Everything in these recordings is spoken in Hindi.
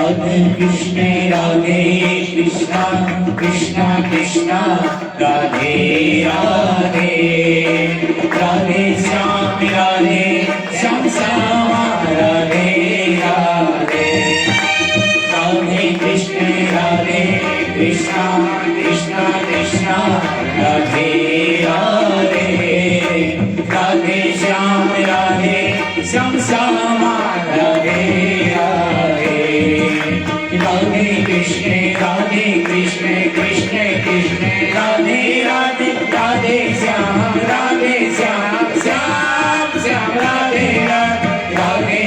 राधे कृष्ण कृष्ण कृष्ण राधे राधे राधे श्याम श्याम राधे राधे राधे कृष्ण कृष्ण कृष्ण राधे राधे राधे श्याम श्याम राधे राधे राधे कृष्ण कृष्ण कृष्ण राधे राधे राधे श्याम श्याम राधे राधे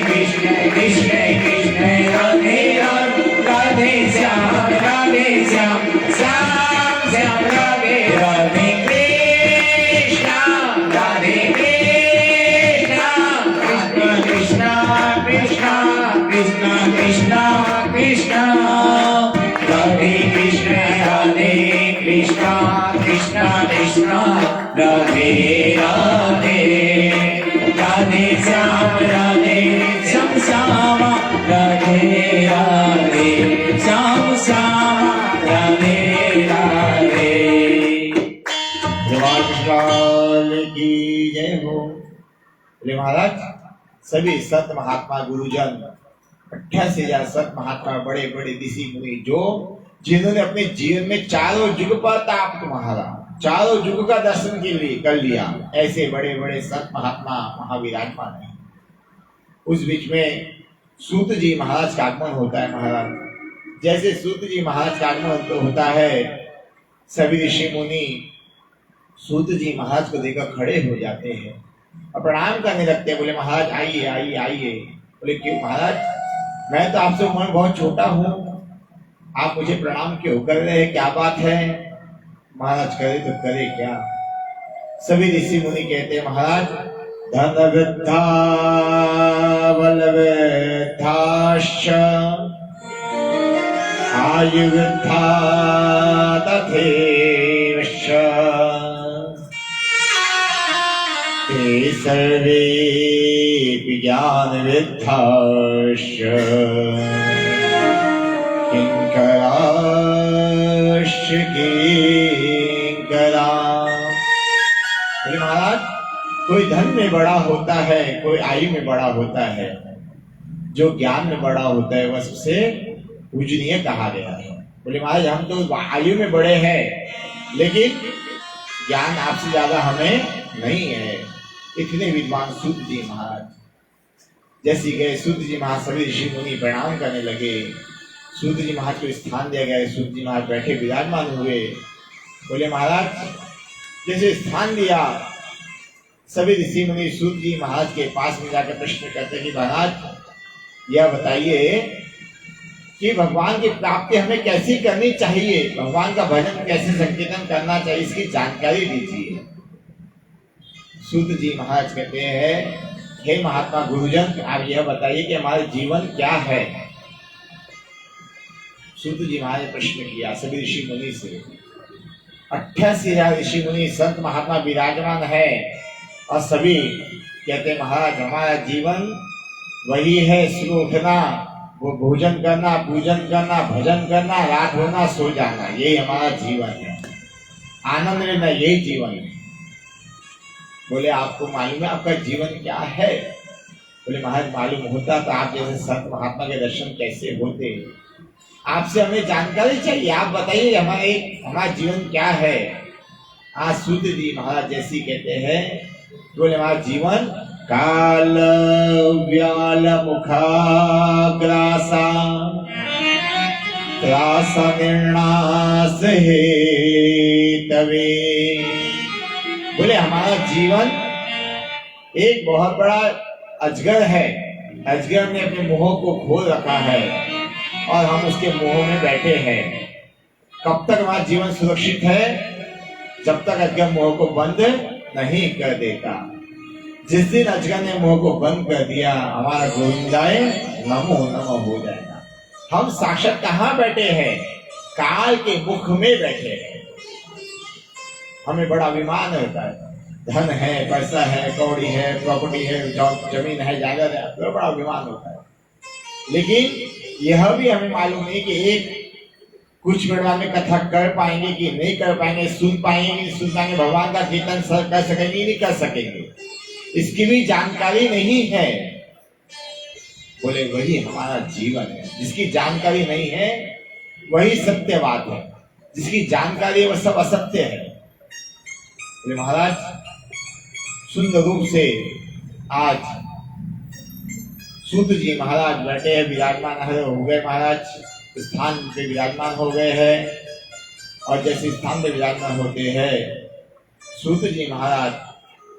कृष्ण कृष्ण कृष्ण राधे राधे श्याम श्याम राधे राधे कृष्ण राधे कृष्ण कृष्ण कृष्ण कृष्ण कृष्ण राधे कृष्ण कृष्ण कृष्ण राधे राधे राधे श्याम श्याम राधे राधे श्याम राधे राधे। भगवान की जय हो। बोले महाराज सभी संत महात्मा गुरुजन 88,000 संत महात्मा बड़े बड़े ऋषि मुनि जो जिन्होंने अपने जीवन में चारों युग पर ताप तुम्हारा चारों युग का दर्शन के लिए कर लिया, ऐसे बड़े बड़े संत महात्मा महाविराजमान है। उस बीच में सूत जी महाराज का आगमन होता है। महाराज जैसे सूत जी महाराज का आगमन तो होता है, सभी ऋषि मुनि सूत जी महाराज को देखकर खड़े हो जाते हैं और प्रणाम करने लगते हैं। बोले महाराज आइए आइए आइए। बोले क्यों महाराज, मैं तो आपसे उम्र बहुत छोटा हूँ, आप मुझे प्रणाम क्यों कर रहे हैं, क्या बात है? महाराज करे तो करे क्या। सभी ऋषि मुनि कहते हैं महाराज धन वृद्धा बल वृद्धाश्च आयु वृद्धा तथैवच ते सर्वे ज्ञान वृद्धाश्च किंकराश्च किंकरा। महाराज कोई धन में बड़ा होता है, कोई आयु में बड़ा होता है, जो ज्ञान में बड़ा होता है वह सबसे पूजनीय कहा गया है। बोले महाराज हम तो आयु में बड़े हैं लेकिन ज्ञान आपसे ज्यादा हमें नहीं है। इतने विद्वान सूत जी महाराज जैसे गए, सूत जी महाराज सभी ऋषि मुनि प्रणाम करने लगे। सूत जी महाराज को स्थान दिया गया, सूत जी महाराज बैठे विराजमान हुए। बोले महाराज जैसे स्थान दिया, सभी ऋषि मुनि सूत जी महाराज के पास में जाकर प्रश्न करते कि महाराज यह बताइए कि भगवान की प्राप्ति हमें कैसी करनी चाहिए, भगवान का भजन कैसे संकीर्तन करना चाहिए, इसकी जानकारी दीजिए। सूत जी महाराज कहते हैं हे महात्मा गुरुजन आप यह बताइए कि हमारे जीवन क्या है। सूत जी महाराज ने प्रश्न किया सभी ऋषि मुनि से। 88,000 ऋषि मुनि संत महात्मा विराजमान है और सभी कहते महाराज हमारा जीवन वही है, सुबह उठना, वो भोजन करना, पूजन करना, भजन करना, रात होना, सो जाना, यही हमारा जीवन है, आनंद लेना यही जीवन है। बोले आपको मालूम है आपका जीवन क्या है? बोले महाराज मालूम होता तो आप जैसे संत महात्मा के दर्शन कैसे होते, आपसे हमें जानकारी चाहिए, आप बताइए हमारा जीवन क्या है। आज सूत जी महाराज जैसी कहते हैं, बोले हमारा जीवन काल व्याल मुखाग्रासा त्रास निर्णास हे तवे। बोले हमारा जीवन एक बहुत बड़ा अजगर है, अजगर ने अपने मुंह को खोल रखा है और हम उसके मुंह में बैठे हैं। कब तक हमारा जीवन सुरक्षित है? जब तक अजगर मुंह को बंद नहीं कर देता। जिस दिन अजगर ने मुंह को बंद कर दिया हमारा गोविंदाय नमो नमो हो जाएगा। हम साक्षात कहाँ बैठे हैं? काल के मुख में बैठे हैं। हमें बड़ा अभिमान होता है, धन है, पैसा है, कौड़ी है, प्रॉपर्टी है, जमीन है, जायदाद है, तो बड़ा अभिमान होता है। लेकिन यह भी हमें मालूम नहीं कि एक कुछ मिनट में कथा कर पाएंगे कि नहीं कर पाएंगे, सुन पाएंगे कि नहीं सुन पाएंगे, भगवान का कीर्तन कर सकेंगे नहीं कर सकेंगे, इसकी भी जानकारी नहीं है। बोले वही हमारा जीवन है। जिसकी जानकारी नहीं है वही सत्य बात है, जिसकी जानकारी है वह सब असत्य है। बोले महाराज सुंदर रूप से आज सूत जी महाराज बैठे हैं, विराजमान हो गए, महाराज स्थान पे विराजमान हो गए हैं। और जैसे स्थान पे विराजमान होते हैं, सूत जी महाराज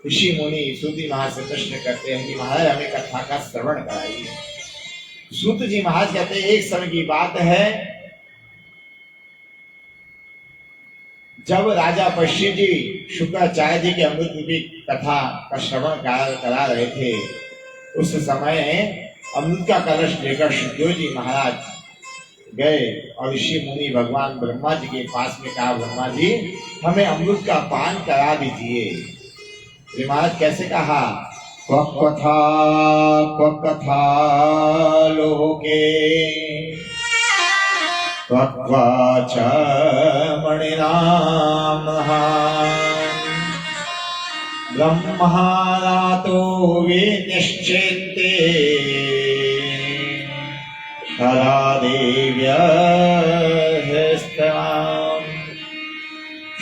ऋषि मुनि सूत जी महाराज से प्रश्न करते हैं कि महाराज हमें कथा का श्रवण कराइए। सूत जी महाराज कहते हैं एक समय की बात है, जब राजा परीक्षित जी शुक्राचार्य जी के अमृत रूपी कथा का श्रवण करा रहे थे, उस समय अमृत का कलश लेकर शुक्र जी महाराज गए और ऋषि मुनि भगवान ब्रह्मा जी के पास में कहा, ब्रह्मा जी हमें अमृत का पान करा दीजिए। महाराज कैसे कहा, कथा लोके त्वक्वाच मणिनाम ब्रह्मानातो विनिश्चिते तदा देव्यस्ताम्।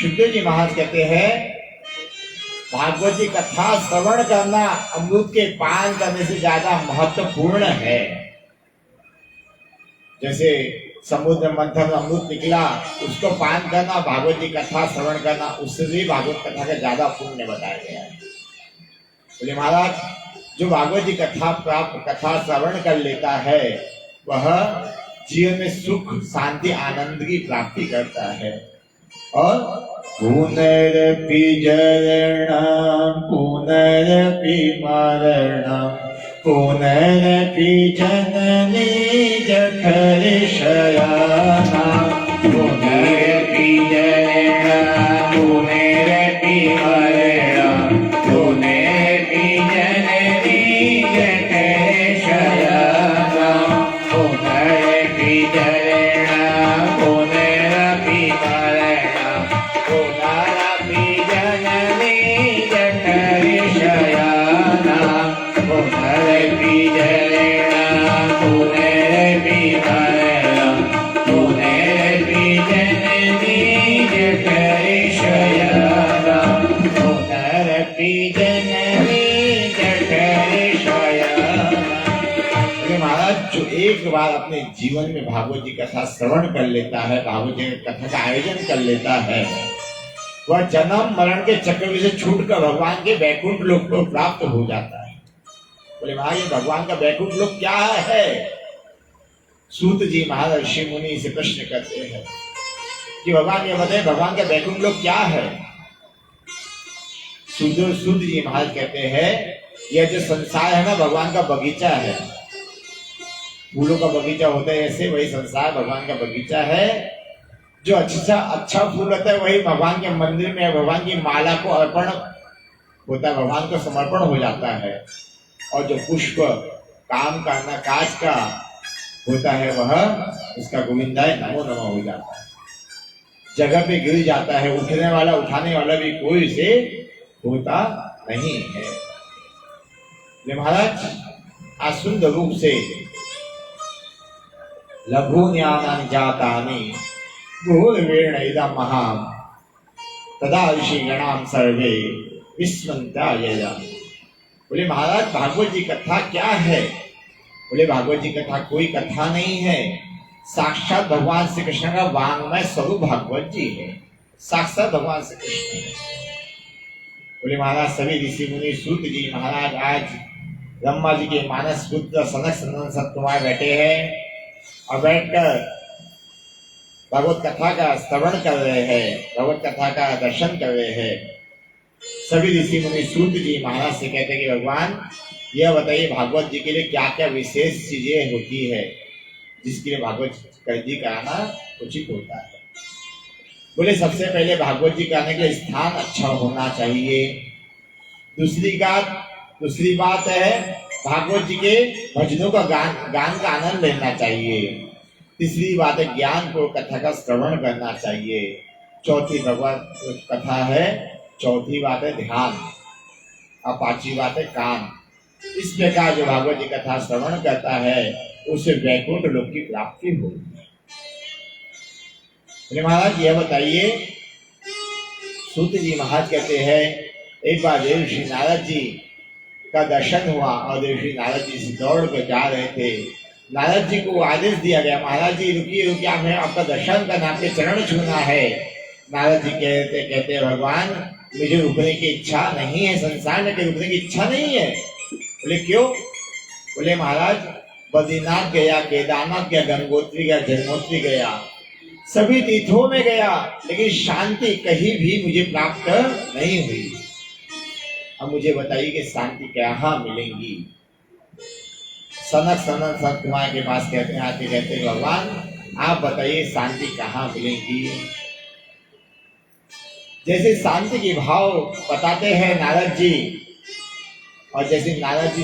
शुद्ध जी महाराज कहते हैं भागवत जी कथा श्रवण करना अमृत के पान करने से ज्यादा महत्वपूर्ण है। जैसे समुद्र मंथन में अमृत निकला, उसको पान करना, भागवत जी कथा श्रवण करना, उससे भी भागवत कथा का ज्यादा पुण्य बताया गया है। बोले महाराज जो भागवत जी कथा श्रवण कर लेता है वह जीवन में सुख शांति आनंद की प्राप्ति करता है। और पुनरपि जरणं पुनरपि मरणं पुनरपि जननी जठरे शयना पुनरपि जरणं पुनरपि मरणं पुनरपि जननी जठरे शयना पुनरपि जरणं पुनरपि मरणं पुनरपि जननी जठरे शयना पुनरपि जरणं पुनरपि मरणं पुनरपि जननी जठरे शयना पुनरपि जननी जठरे शयना। महाराज जो एक बार अपने जीवन में भागवत जी कथा श्रवण कर लेता है, भागवत जी कथा का आयोजन कर लेता है, वह जन्म मरण के चक्र से छूटकर भगवान के वैकुंठ लोक को प्राप्त हो जाता है। बोले महाराज ये भगवान का वैकुंठ लोक क्या है? सूत जी महाराज ऋषि मुनि से प्रश्न करते हैं कि भगवान ये बताए भगवान का वैकुंठ लोक क्या है? सूत जी महाराज कहते हैं यह जो संसार है ना भगवान का बगीचा है। फूलों का बगीचा होता है ऐसे, वही संसार भगवान का बगीचा है। जो अच्छा फूल होता है वही भगवान के मंदिर में भगवान की माला को अर्पण होता है, भगवान को समर्पण हो जाता है। और जो पुष्प काम करना काज का होता है वह उसका गोविंदाय नमो नमः हो जाता है, जगह पे गिर जाता है, उठने वाला उठाने वाला भी कोई से होता नहीं है। महाराज आज सुंदर रूप से लघुन्यानानि जातानि भूर्वेण इदं महां तदा ऋषिगणां सर्वे विस्मन्त्यायया। बोले महाराज भागवत जी कथा क्या है? बोले भागवत जी कथा कोई कथा नहीं है, साक्षात भगवान श्री कृष्ण का वांग्मय स्वरूप भागवत जी है, साक्षात भगवान श्री कृष्ण है। बोले महाराज सभी ऋषि मुनि सूत जी महाराज आज ब्रह्मा जी के मानस पुत्र सनक सनंदन सत्कुमार बैठे हैं और बैठकर भगवत कथा का श्रवण कर रहे हैं, भगवत कथा का दर्शन कर रहे हैं। सभी ऋषि मुनि सूत जी महाराज से कहते हैं कि भगवान यह बताइए भागवत जी के लिए क्या क्या विशेष चीजें होती है जिसके लिए भागवत जी कराना उचित होता है। बोले सबसे पहले भागवत जी कराने के लिए स्थान अच्छा होना चाहिए। दूसरी बात है भागवत जी के भजनों का गान का आनंद लेना चाहिए। तीसरी बात है ज्ञान को कथा का श्रवण करना चाहिए। चौथी भगवत कथा है, चौथी बात है ध्यान, और पांचवी बात है काम। इस प्रकार जो भागवत जी कथा श्रवण करता है उसे वैकुंठ लोक की प्राप्ति होती है। महाराज यह बताइए, सूत जी महाराज कहते हैं एक बार देवर्षि नारद जी का दर्शन हुआ और देवर्षि नारद जी से दौड़ कर जा रहे थे। नारद जी को आदेश दिया गया, महाराज जी रुकिए रुकिए, हमें आपका दर्शन करना, आपके चरण छूना है। नारद जी कहते हैं भगवान मुझे रुकने की इच्छा नहीं है, संसार में रुकने की इच्छा नहीं है। बोले क्यों? बोले महाराज बद्रीनाथ गया, केदारनाथ गया, गंगोत्री गया, जन्मोत्री गया, सभी तीर्थों में गया, लेकिन शांति कहीं भी मुझे प्राप्त नहीं हुई। अब मुझे बताइए कि शांति कहाँ मिलेंगी? सनत कुमार के पास कहते हैं, आके कहते हैं भगवान आप बताइए शांति कहाँ मिलेंगी? जैसे शांति के भाव बताते हैं नारद जी, और जैसे नारद जी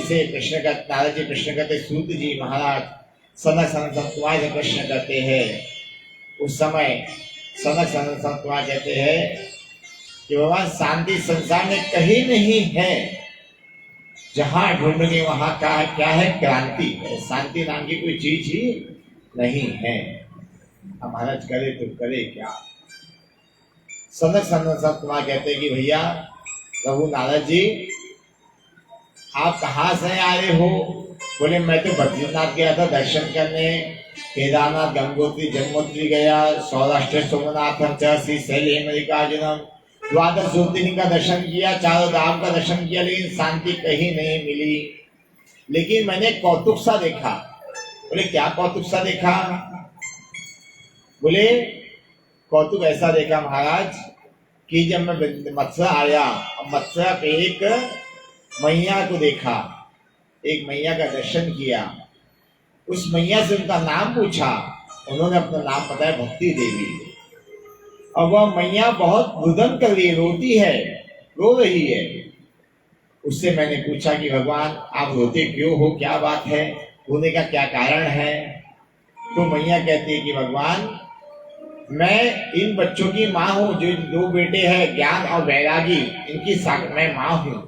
प्रश्न करते सूत जी महाराज सनत कुमार से प्रश्न करते हैं। उस समय सनत कुमार कहते हैं कि भगवान शांति संसार में कहीं नहीं है, जहां ढूंढेंगे वहां क्या है? क्रांति है। शांति नाम की कोई चीज ही नहीं है। अब महाराज करे तो करे क्या? सनत कुमार कहते हैं कि भैया प्रभु नारद जी आप कहाँ से आ रहे हो? बोले मैं तो बद्रीनाथ गया था दर्शन करने, केदारनाथ, गंगोत्री, जन्मोत्री गया, सौराष्ट्र सोमनाथम च श्रीशैल मल्लिकार्जुनम, द्वादश ज्योतिर्लिंग का दर्शन किया, चारों धाम का दर्शन किया, लेकिन शांति कहीं नहीं मिली। लेकिन मैंने कौतुक सा देखा। बोले क्या कौतुक सा देखा? बोले कौतुक ऐसा देखा महाराज कि जब मैं मथुरा आया, मथुरा पे एक मैया को देखा, एक मैया का दर्शन किया। उस मैया से उनका नाम पूछा, उन्होंने अपना नाम बताया भक्ति देवी। और वह मैया बहुत रुदन कर रही है, रोती है, रो रही है। उससे मैंने पूछा कि भगवान आप रोते क्यों हो, क्या बात है, रोने का क्या कारण है? तो मैया कहती है कि भगवान मैं इन बच्चों की माँ हूँ, जो दो बेटे हैं ज्ञान और वैरागी, इनकी मैं माँ हूँ।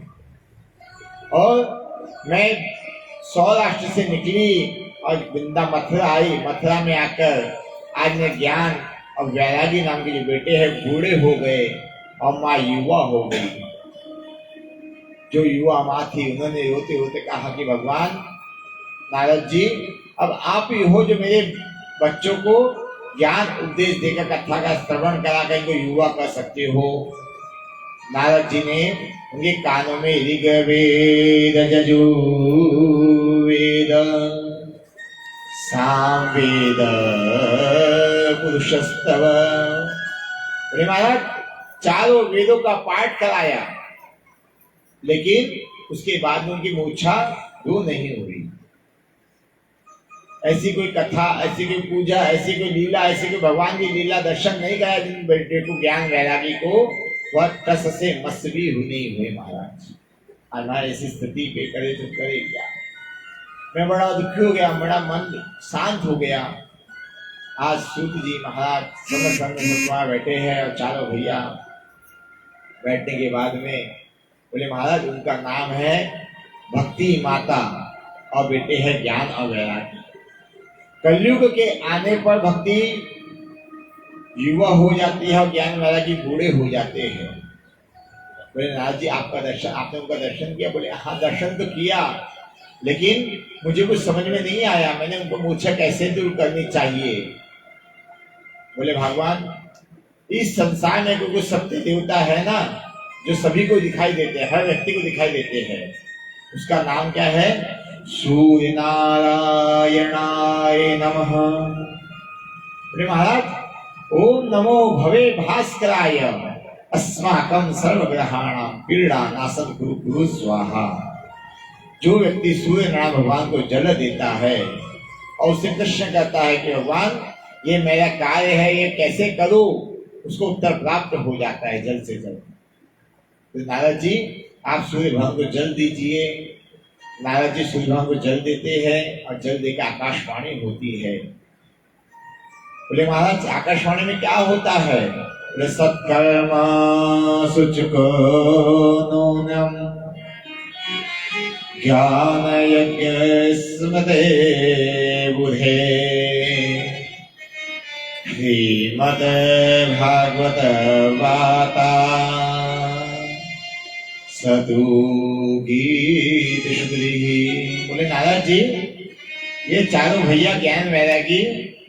और मैं सौराष्ट्र से निकली और वृंदा मथुरा आई, मथुरा में आकर आज मैं ज्ञान और वैरागी नाम के जो बेटे हैं बूढ़े हो गए और माँ युवा हो गई। जो युवा माँ थी उन्होंने रोते रोते कहा कि भगवान नारद जी अब आप ही हो जो मेरे बच्चों को ज्ञान उपदेश देकर कथा का श्रवण करा कर इनको युवा कर सकते हो। नारद जी ने उनके कानों में ऋग्वेद, यजुर्वेद, सामवेद, पुरुषस्तव, महाराज चारों वेदों का पाठ कराया, लेकिन उसके बाद में उनकी मूर्छा दूर नहीं हुई। ऐसी कोई कथा, ऐसी कोई पूजा, ऐसी कोई लीला, ऐसी कोई भगवान की लीला दर्शन नहीं कराया जिन बेटे को ज्ञान वैरागी को वह टस से मस भी नहीं हुए महाराज। हमारे ऐसी स्थिति पे करे तो करे क्या? मैं बड़ा दुखी हो गया, बड़ा मन शांत हो गया। आज सूत जी महाराज संग बैठे हैं और चारों भैया बैठने के बाद में बोले महाराज उनका नाम है भक्ति माता और बेटे हैं ज्ञान और वैरागी। कलयुग के आने पर भक्ति युवा हो जाती है और ज्ञान वैरागी बूढ़े हो जाते हैं। बोले नारद जी आपका दर्शन, आपने उनका दर्शन किया? बोले हाँ दर्शन तो किया, लेकिन मुझे कुछ समझ में नहीं आया, मैंने उनको मूर्छा कैसे दूर करनी चाहिए। बोले भगवान इस संसार में कोई सत्य देवता है ना जो सभी को दिखाई देते हैं, हर व्यक्ति को दिखाई देते हैं, उसका नाम क्या है? सूर्य नारायणाय नमः। बोले महाराज ओम नमो भवे भास्कराय अस्माकं सर्वग्रहाणां पीड़ा नाशं कुरु कुरु स्वाहा। जो व्यक्ति सूर्य नारायण भगवान को जल देता है और उससे प्रश्न करता है कि भगवान ये मेरा कार्य है, ये कैसे करूं, उसको उत्तर प्राप्त हो जाता है जल्द से जल्द। तो नारद जी आप सूर्य भगवान को जल दीजिए। नारद जी सूर्यभगवान को जल देते हैं और जल देकर आकाशवाणी होती है। बोले महाराज आकाशवाणी में क्या होता है? बोले सत्कर्म शुचको नूनम ज्ञान यज्ञ स्मृते बुधे श्रीमद् भागवत वाता सतु गीत शुक्री। बोले नारद जी ये चारों भैया ज्ञान वैरागी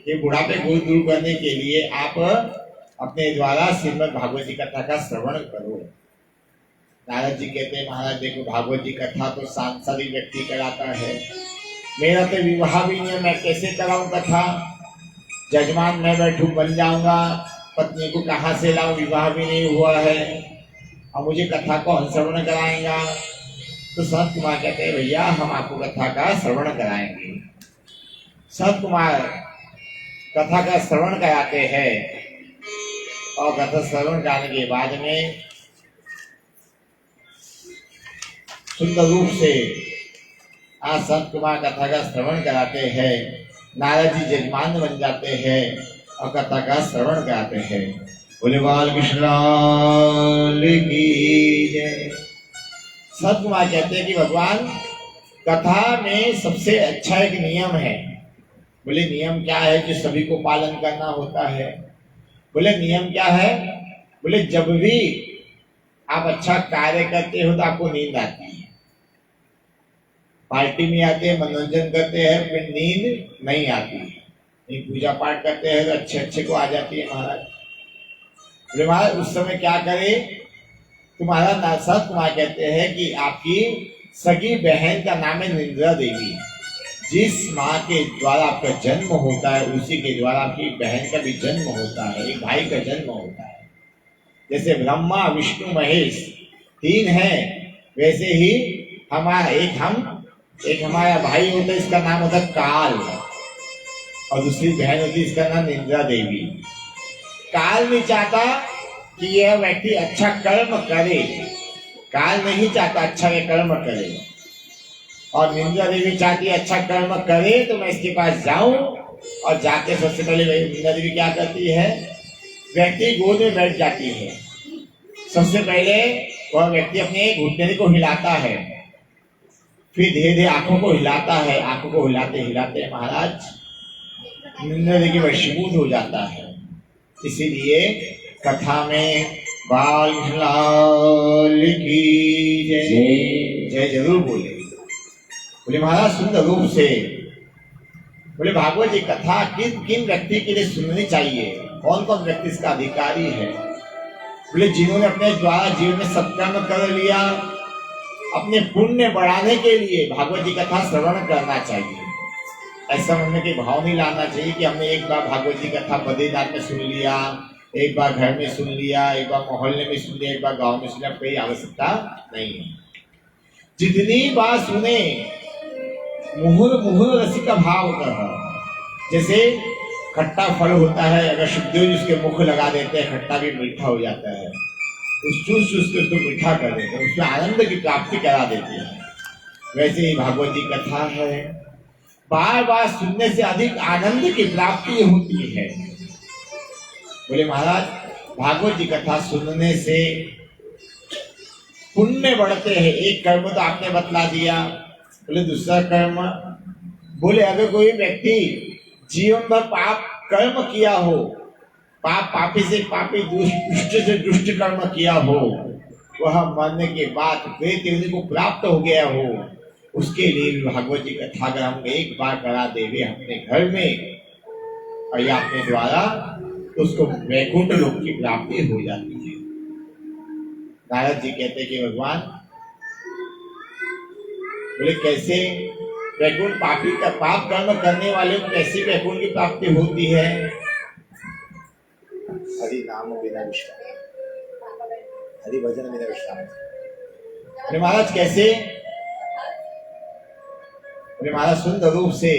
ये बुढ़ापे को दूर करने के लिए आप अपने द्वारा श्रीमद् भागवत जी कथा का श्रवण करो। नारद जी कहते हैं महाराज देखो भागवत जी कथा तो सांसारिक व्यक्ति कराता है, मेरा तो विवाह भी नहीं है, मैं कैसे कराऊं कथा? जजमान मैं बैठू बन जाऊंगा, पत्नी को कहाँ से लाऊं, विवाह भी नहीं हुआ है और मुझे कथा को अनुश्रवण कराएंगा। तो संत कुमार कहते हैं भैया हम आपको कथा का श्रवण कराएंगे। संत कुमार कथा का श्रवण कराते हैं और कथा श्रवण कराने के बाद में सुंदर रूप से आज संत कुमार कथा का श्रवण कराते हैं। नारद जी जजमान बन जाते हैं और कथा का श्रवण कराते हैं। बोले बाल कृष्ण की जय। संत कुमार कहते हैं कि भगवान कथा में सबसे अच्छा एक नियम है। बोले नियम क्या है? जो सभी को पालन करना होता है। बोले नियम क्या है? बोले जब भी आप अच्छा कार्य करते हो तो आपको नींद आती है, पार्टी में आते हैं मनोरंजन करते हैं फिर नींद नहीं आती है, पूजा पाठ करते हैं तो अच्छे अच्छे को आ जाती है महाराज। बोले महाराज उस समय क्या करे? तुम्हारा संत कुमार कहते हैं कि आपकी सगी बहन का नाम है निंद्रा देवी। जिस माँ के द्वारा आपका जन्म होता है उसी के द्वारा आपकी बहन का भी जन्म होता है, एक भाई का जन्म होता है। जैसे ब्रह्मा विष्णु महेश तीन है, वैसे ही एक हमारा भाई होता है, इसका नाम होता है काल, और दूसरी बहन होती है इसका नाम निंद्रा देवी। काल नहीं चाहता कि यह व्यक्ति अच्छा कर्म करे, काल नहीं चाहता अच्छा यह कर्म करे, और निंद्रा देवी चाहती है अच्छा कर्म करे तो मैं इसके पास जाऊं। और जाके सबसे पहले निंद्रा देवी क्या करती है? व्यक्ति गोद में बैठ जाती है। सबसे पहले वह व्यक्ति अपने घुटने को हिलाता है, फिर धीरे धीरे आंखों को हिलाता है। आंखों को हिलाते हिलाते महाराज निंद्रा देवी वशीभूत हो जाता है। इसीलिए कथा में बाल लाल की जय जय जरूर बोले। बोले महाराज सुंदर रूप से बोले भागवत जी कथा किन किन व्यक्ति के लिए सुननी चाहिए, कौन कौन व्यक्ति इसका अधिकारी है? बोले जिन्होंने अपने द्वारा जीवन में सत्कर्म कर लिया, अपने पुण्य बढ़ाने के लिए भागवत जी कथा श्रवण करना चाहिए। ऐसा मन में के भाव नहीं लाना चाहिए कि हमने एक बार भागवत जी कथा बद्रीनाथ में सुन लिया, एक बार घर में सुन लिया, एक बार मोहल्ले में सुन लिया, एक बार गांव में सुन लिया, कोई आवश्यकता नहीं है। जितनी बार सुने मुहुर मुहुर रसिका भाव कर। जैसे खट्टा फल होता है, अगर सुखदेव जी उसके मुख लगा देते हैं खट्टा भी मीठा हो जाता है, उस चूस चूस के उसको मीठा कर देते हैं, उसमें आनंद की प्राप्ति करा देते हैं। वैसे ही भागवत जी कथा है, बार बार सुनने से अधिक आनंद की प्राप्ति होती है। बोले महाराज भागवत जी कथा सुनने से पुण्य बढ़ते हैं। एक कर्म तो आपने बतला दिया। बोले दूसरा कर्म, बोले अगर कोई व्यक्ति जीवन भर पाप कर्म किया हो, पापी से पापी दुष्ट से दुष्ट कर्म किया हो, वह मरने के बाद प्रेत योनि को प्राप्त हो गया हो, उसके लिए भी भागवत जी कथा अगर हम एक बार करा देवे अपने घर में और या अपने द्वारा, तो उसको वैकुंठ लोक की प्राप्ति हो जाती है। नारद जी कहते हैं कि भगवान बोले कैसे वैकुंठ पापी का पाप कर्म करने वाले को कैसे वैकुंठ की प्राप्ति होती है? हरि नाम बिना विश्राम, हरि भजन बिना विश्राम। बोले महाराज कैसे? बोले महाराज सुंदर रूप से।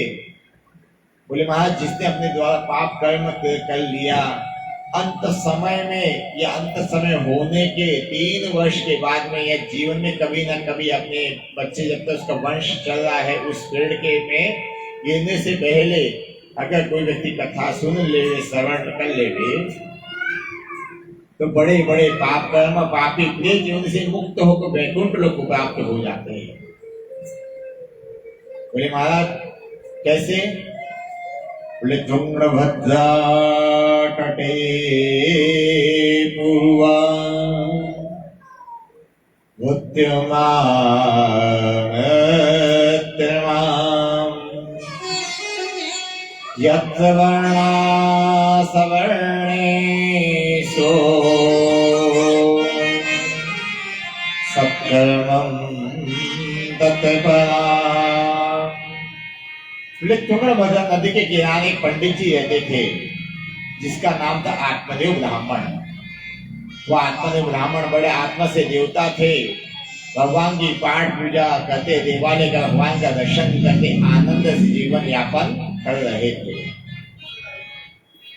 बोले महाराज जिसने अपने द्वारा पाप कर्म कर लिया अंत समय में या अंत समय होने के 3 वर्ष के बाद में या जीवन में कभी ना कभी अपने बच्चे जब तक उसका वंश चल रहा है उस पेड़ के में गिरने से पहले अगर कोई व्यक्ति कथा सुन ले, श्रवण कर ले, तो बड़े बड़े पाप कर्म पापी प्रेत उनसे मुक्त होकर वैकुंठ लोक को प्राप्त हो जाते हैं। बोले महाराज कैसे? बोले तुंगभद्रा तटे पूर्वा यत्र वर्णा सवर्णेषु सत्कर्मं तत्परा। तुंगभद्रा नदी के किनारे एक पंडित जी रहते थे जिसका नाम था आत्मदेव ब्राह्मण। वो आत्मदेव ब्राह्मण बड़े आत्मा से देवता थे, भगवान की पाठ पूजा करते, देवालय का भगवान का दर्शन करते, आनंद से जीवन यापन कर रहे थे।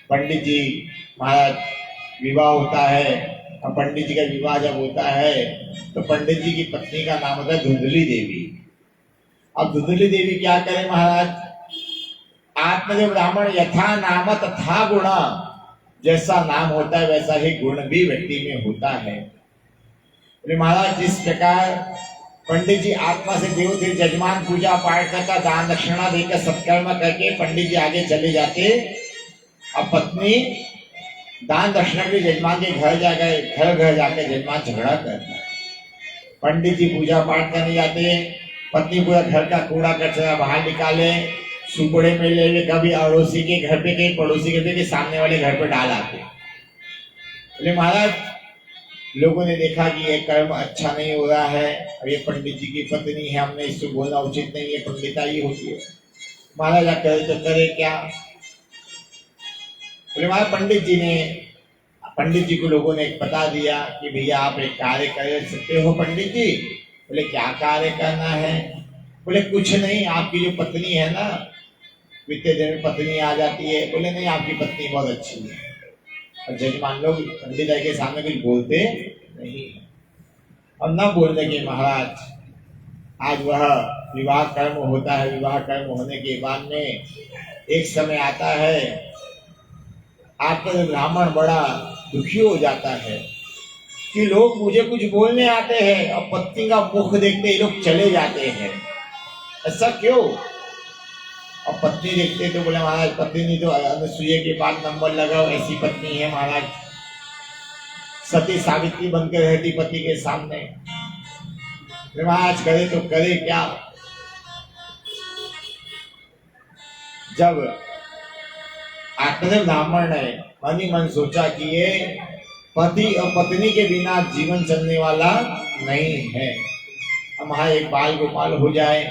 पंडित जी महाराज विवाह होता है, और पंडित जी का विवाह जब होता है तो पंडित जी की पत्नी का नाम होता है धुंधली देवी। अब धुंधली देवी क्या करे महाराज? आत्मदेव ब्राह्मण यथा नाम तथा गुणा, जैसा नाम होता है वैसा ही गुण भी व्यक्ति में होता है। महाराज जिस प्रकार पंडित जी आत्मा से देव थे, जजमान पूजा पाठ करता, दान दक्षिणा देकर सत्कर्म करके पंडित जी आगे चले जाते, अब पत्नी दान दक्षिणा के जजमान के घर जाकर जजमान झगड़ा करता। पंडित जी पूजा पाठ करने जाते, पत्नी पूरा घर का कूड़ा कचरा बाहर निकाले, सुपड़े में ले कभी अड़ोसी के घर पे, कहीं पड़ोसी के पे, सामने वाले घर पे डाल आते। बोले महाराज लोगों ने देखा कि ये कर्म अच्छा नहीं हो रहा है, और ये पंडित जी की पत्नी है, हमने इससे बोलना उचित नहीं है, पंडिताई होती है। महाराज करे तो करे क्या? बोले महाराज पंडित जी को लोगों ने बता दिया कि भैया आप एक कार्य कर सकते हो पंडित जी। बोले क्या कार्य करना है? बोले कुछ नहीं, आपकी जो पत्नी है ना, बीते दिन में पत्नी आ जाती है। बोले नहीं, आपकी पत्नी बहुत अच्छी है। और जजमान लोग पंडित जी के सामने कुछ बोलते नहीं, और न बोलने के महाराज आज वह विवाह कर्म होता है। विवाह कर्म होने के बाद में एक समय आता है, आपका ब्राह्मण बड़ा दुखी हो जाता है कि लोग मुझे कुछ बोलने आते हैं और पत्नी का मुख देखते ही लोग चले जाते हैं, ऐसा क्यों? और पत्नी देखते तो बोले महाराज पत्नी नहीं तो अनसुईया के बाद नंबर लगाओ, ऐसी पत्नी है महाराज, सती सावित्री बनकर रहती पति के सामने। महाराज करे तो करे क्या? जब आत्मदेव ब्राह्मण ने मन ही मन सोचा कि ये पति और पत्नी के बिना जीवन चलने वाला नहीं है, हम वहां एक बाल गोपाल हो जाए।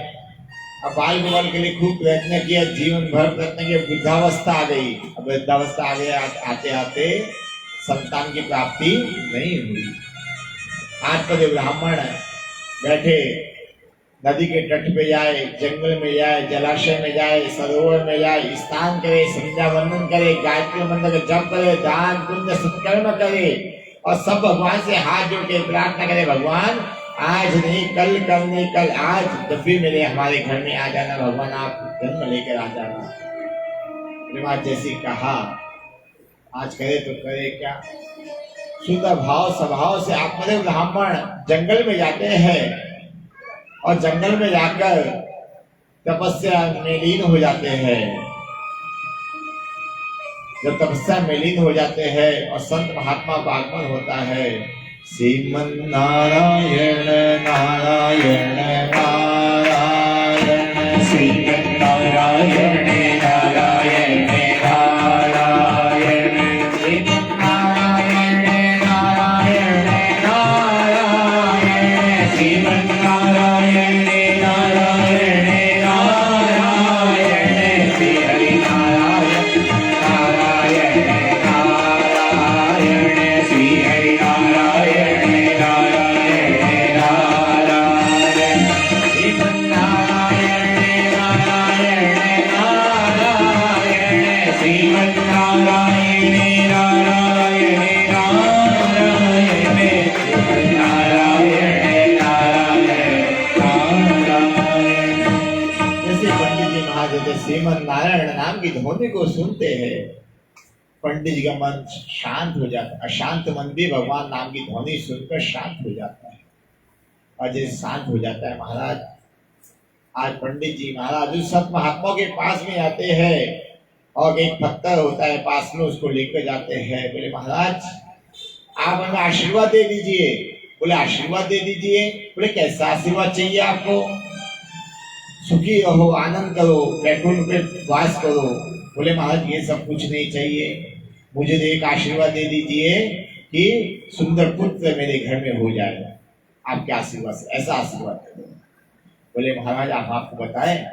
अब बाल गोपाल के लिए खूब प्रयत्न किया, जीवन भर प्रयत्न किया, वृद्धावस्था आ गई। अब वृद्धावस्था आ गई, आते आते संतान की प्राप्ति नहीं हुई। आत्मदेव ब्राह्मण बैठे नदी के तट पे जाए, जंगल में जाए, जलाशय में जाए, सरोवर में जाए, स्नान करे, संध्या वंदन करे, गायत्री मंत्र का जप करे, दान पुण्य सत्कर्म करे, और सब भगवान से हाथ जोड़ के प्रार्थना करे, भगवान आज नहीं कल, कल नहीं कल, आज जब भी मेरे हमारे घर में आ जाना भगवान, आप जन्म लेकर आ जाना। जैसी कहा आज करे तो करे क्या? शुद्ध भाव स्वभाव से आत्मदेव ब्राह्मण जंगल में जाते हैं, और जंगल में जाकर तपस्या में लीन हो जाते हैं। जब तपस्या में लीन हो जाते हैं और संत महात्मा का आगमन होता है, श्रीमन नारायण नारायण नारायण, श्रीमन नारायण नारायण नारायण, श्रीमन नारायण नारायण नारायण, श्रीमन नारायण नारायण नारायण, श्री हरि नारायण नारायण नारायण, श्री हरि नारायण नारायण नारायण, श्रीमन नारायण नारायण नारायण, नाम की ध्वनि को सुनते हैं पंडित जी का मन शांत हो जाता है। अशांत मन भी भगवान नाम की ध्वनि सुनकर शांत हो जाता है। और जैसे शांत हो जाता है महाराज, आज पंडित जी महाराज उस संत महात्मा के पास में आते हैं और एक पत्थर होता है पास में, उसको लेकर जाते हैं। बोले महाराज आप हमें आशीर्वाद दे दीजिए। बोले आशीर्वाद दे दीजिए। बोले कैसा आशीर्वाद चाहिए आपको? सुखी रहो, आनंद करो, वैकुंठ पे वास करो। बोले महाराज ये सब कुछ नहीं चाहिए, मुझे तो एक आशीर्वाद दे दीजिए कि सुंदर पुत्र मेरे घर में हो जाए। आपके आशीर्वाद से ऐसा आशीर्वाद दे दो। बोले महाराज आप आपको बताएं,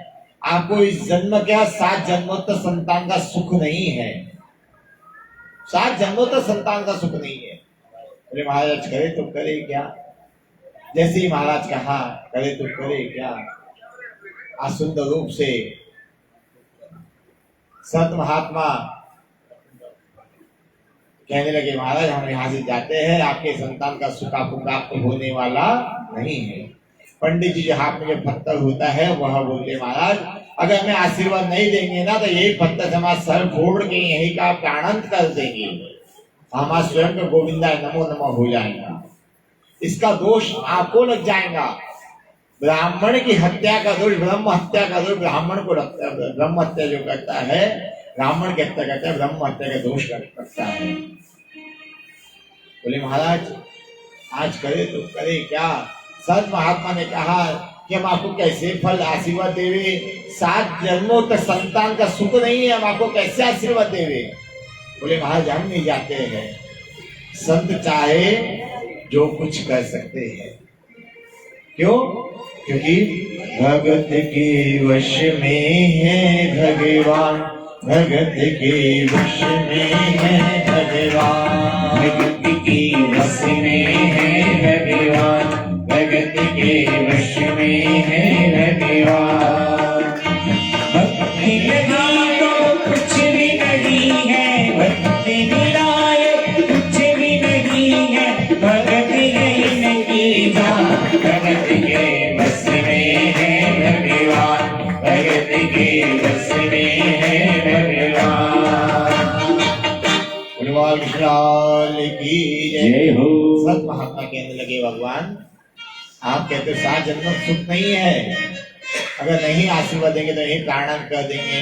आपको इस जन्म क्या 7 जन्मों तक संतान का सुख नहीं है। 7 जन्मों तक संतान का सुख नहीं है। बोले महाराज करे तो करे क्या? जैसे ही महाराज कहा करे तो करे क्या, सुंदर रूप से संत महात्मा कहने लगे महाराज हम यहाँ से जाते हैं, आपके संतान का सुख आपको प्राप्त होने वाला नहीं है। पंडित जी जो हाथ में जो पत्थर होता है वह बोलते महाराज अगर हमें आशीर्वाद नहीं देंगे ना तो यही पत्थर से हमारा सर फोड़ के यही का प्राणांत कर देंगे, हमारा स्वयं का गोविंदा नमो नमो हो जाएगा। इसका दोष आपको लग जाएगा। ब्राह्मण की हत्या का दोष, ब्रह्म हत्या का दोष ब्राह्मण को लगता है। ब्रह्म हत्या जो करता है, ब्राह्मण की हत्या करता है, ब्रह्म हत्या का दोष करता है। बोले महाराज आज करे तो करे क्या? संत महात्मा ने कहा कि हम आपको कैसे फल आशीर्वाद देवे? 7 जन्मों तक संतान का सुख नहीं है, हम आपको कैसे आशीर्वाद देवे? बोले महाराज हम नहीं जाते हैं, संत चाहे जो कुछ कर सकते हैं। क्यों? क्योंकि भगत के वश में है भगवान, भगत के वश में है भगवान, भगत के वश में है भगवान, भगत के वश में है भगवान। भक्ति लगी तो कुछ भी नहीं है, भक्ति लायक कुछ भी नहीं है, भगत है इनकी जान, भगत के वश में है भगवान, भगत के वश में है भगवान। कृष्ण की जय हो। संत महात्मा कहने लगे भगवान आप कहते 7 जन्म सुख नहीं है, अगर नहीं आशीर्वाद देंगे तो यही प्राणांत कर देंगे।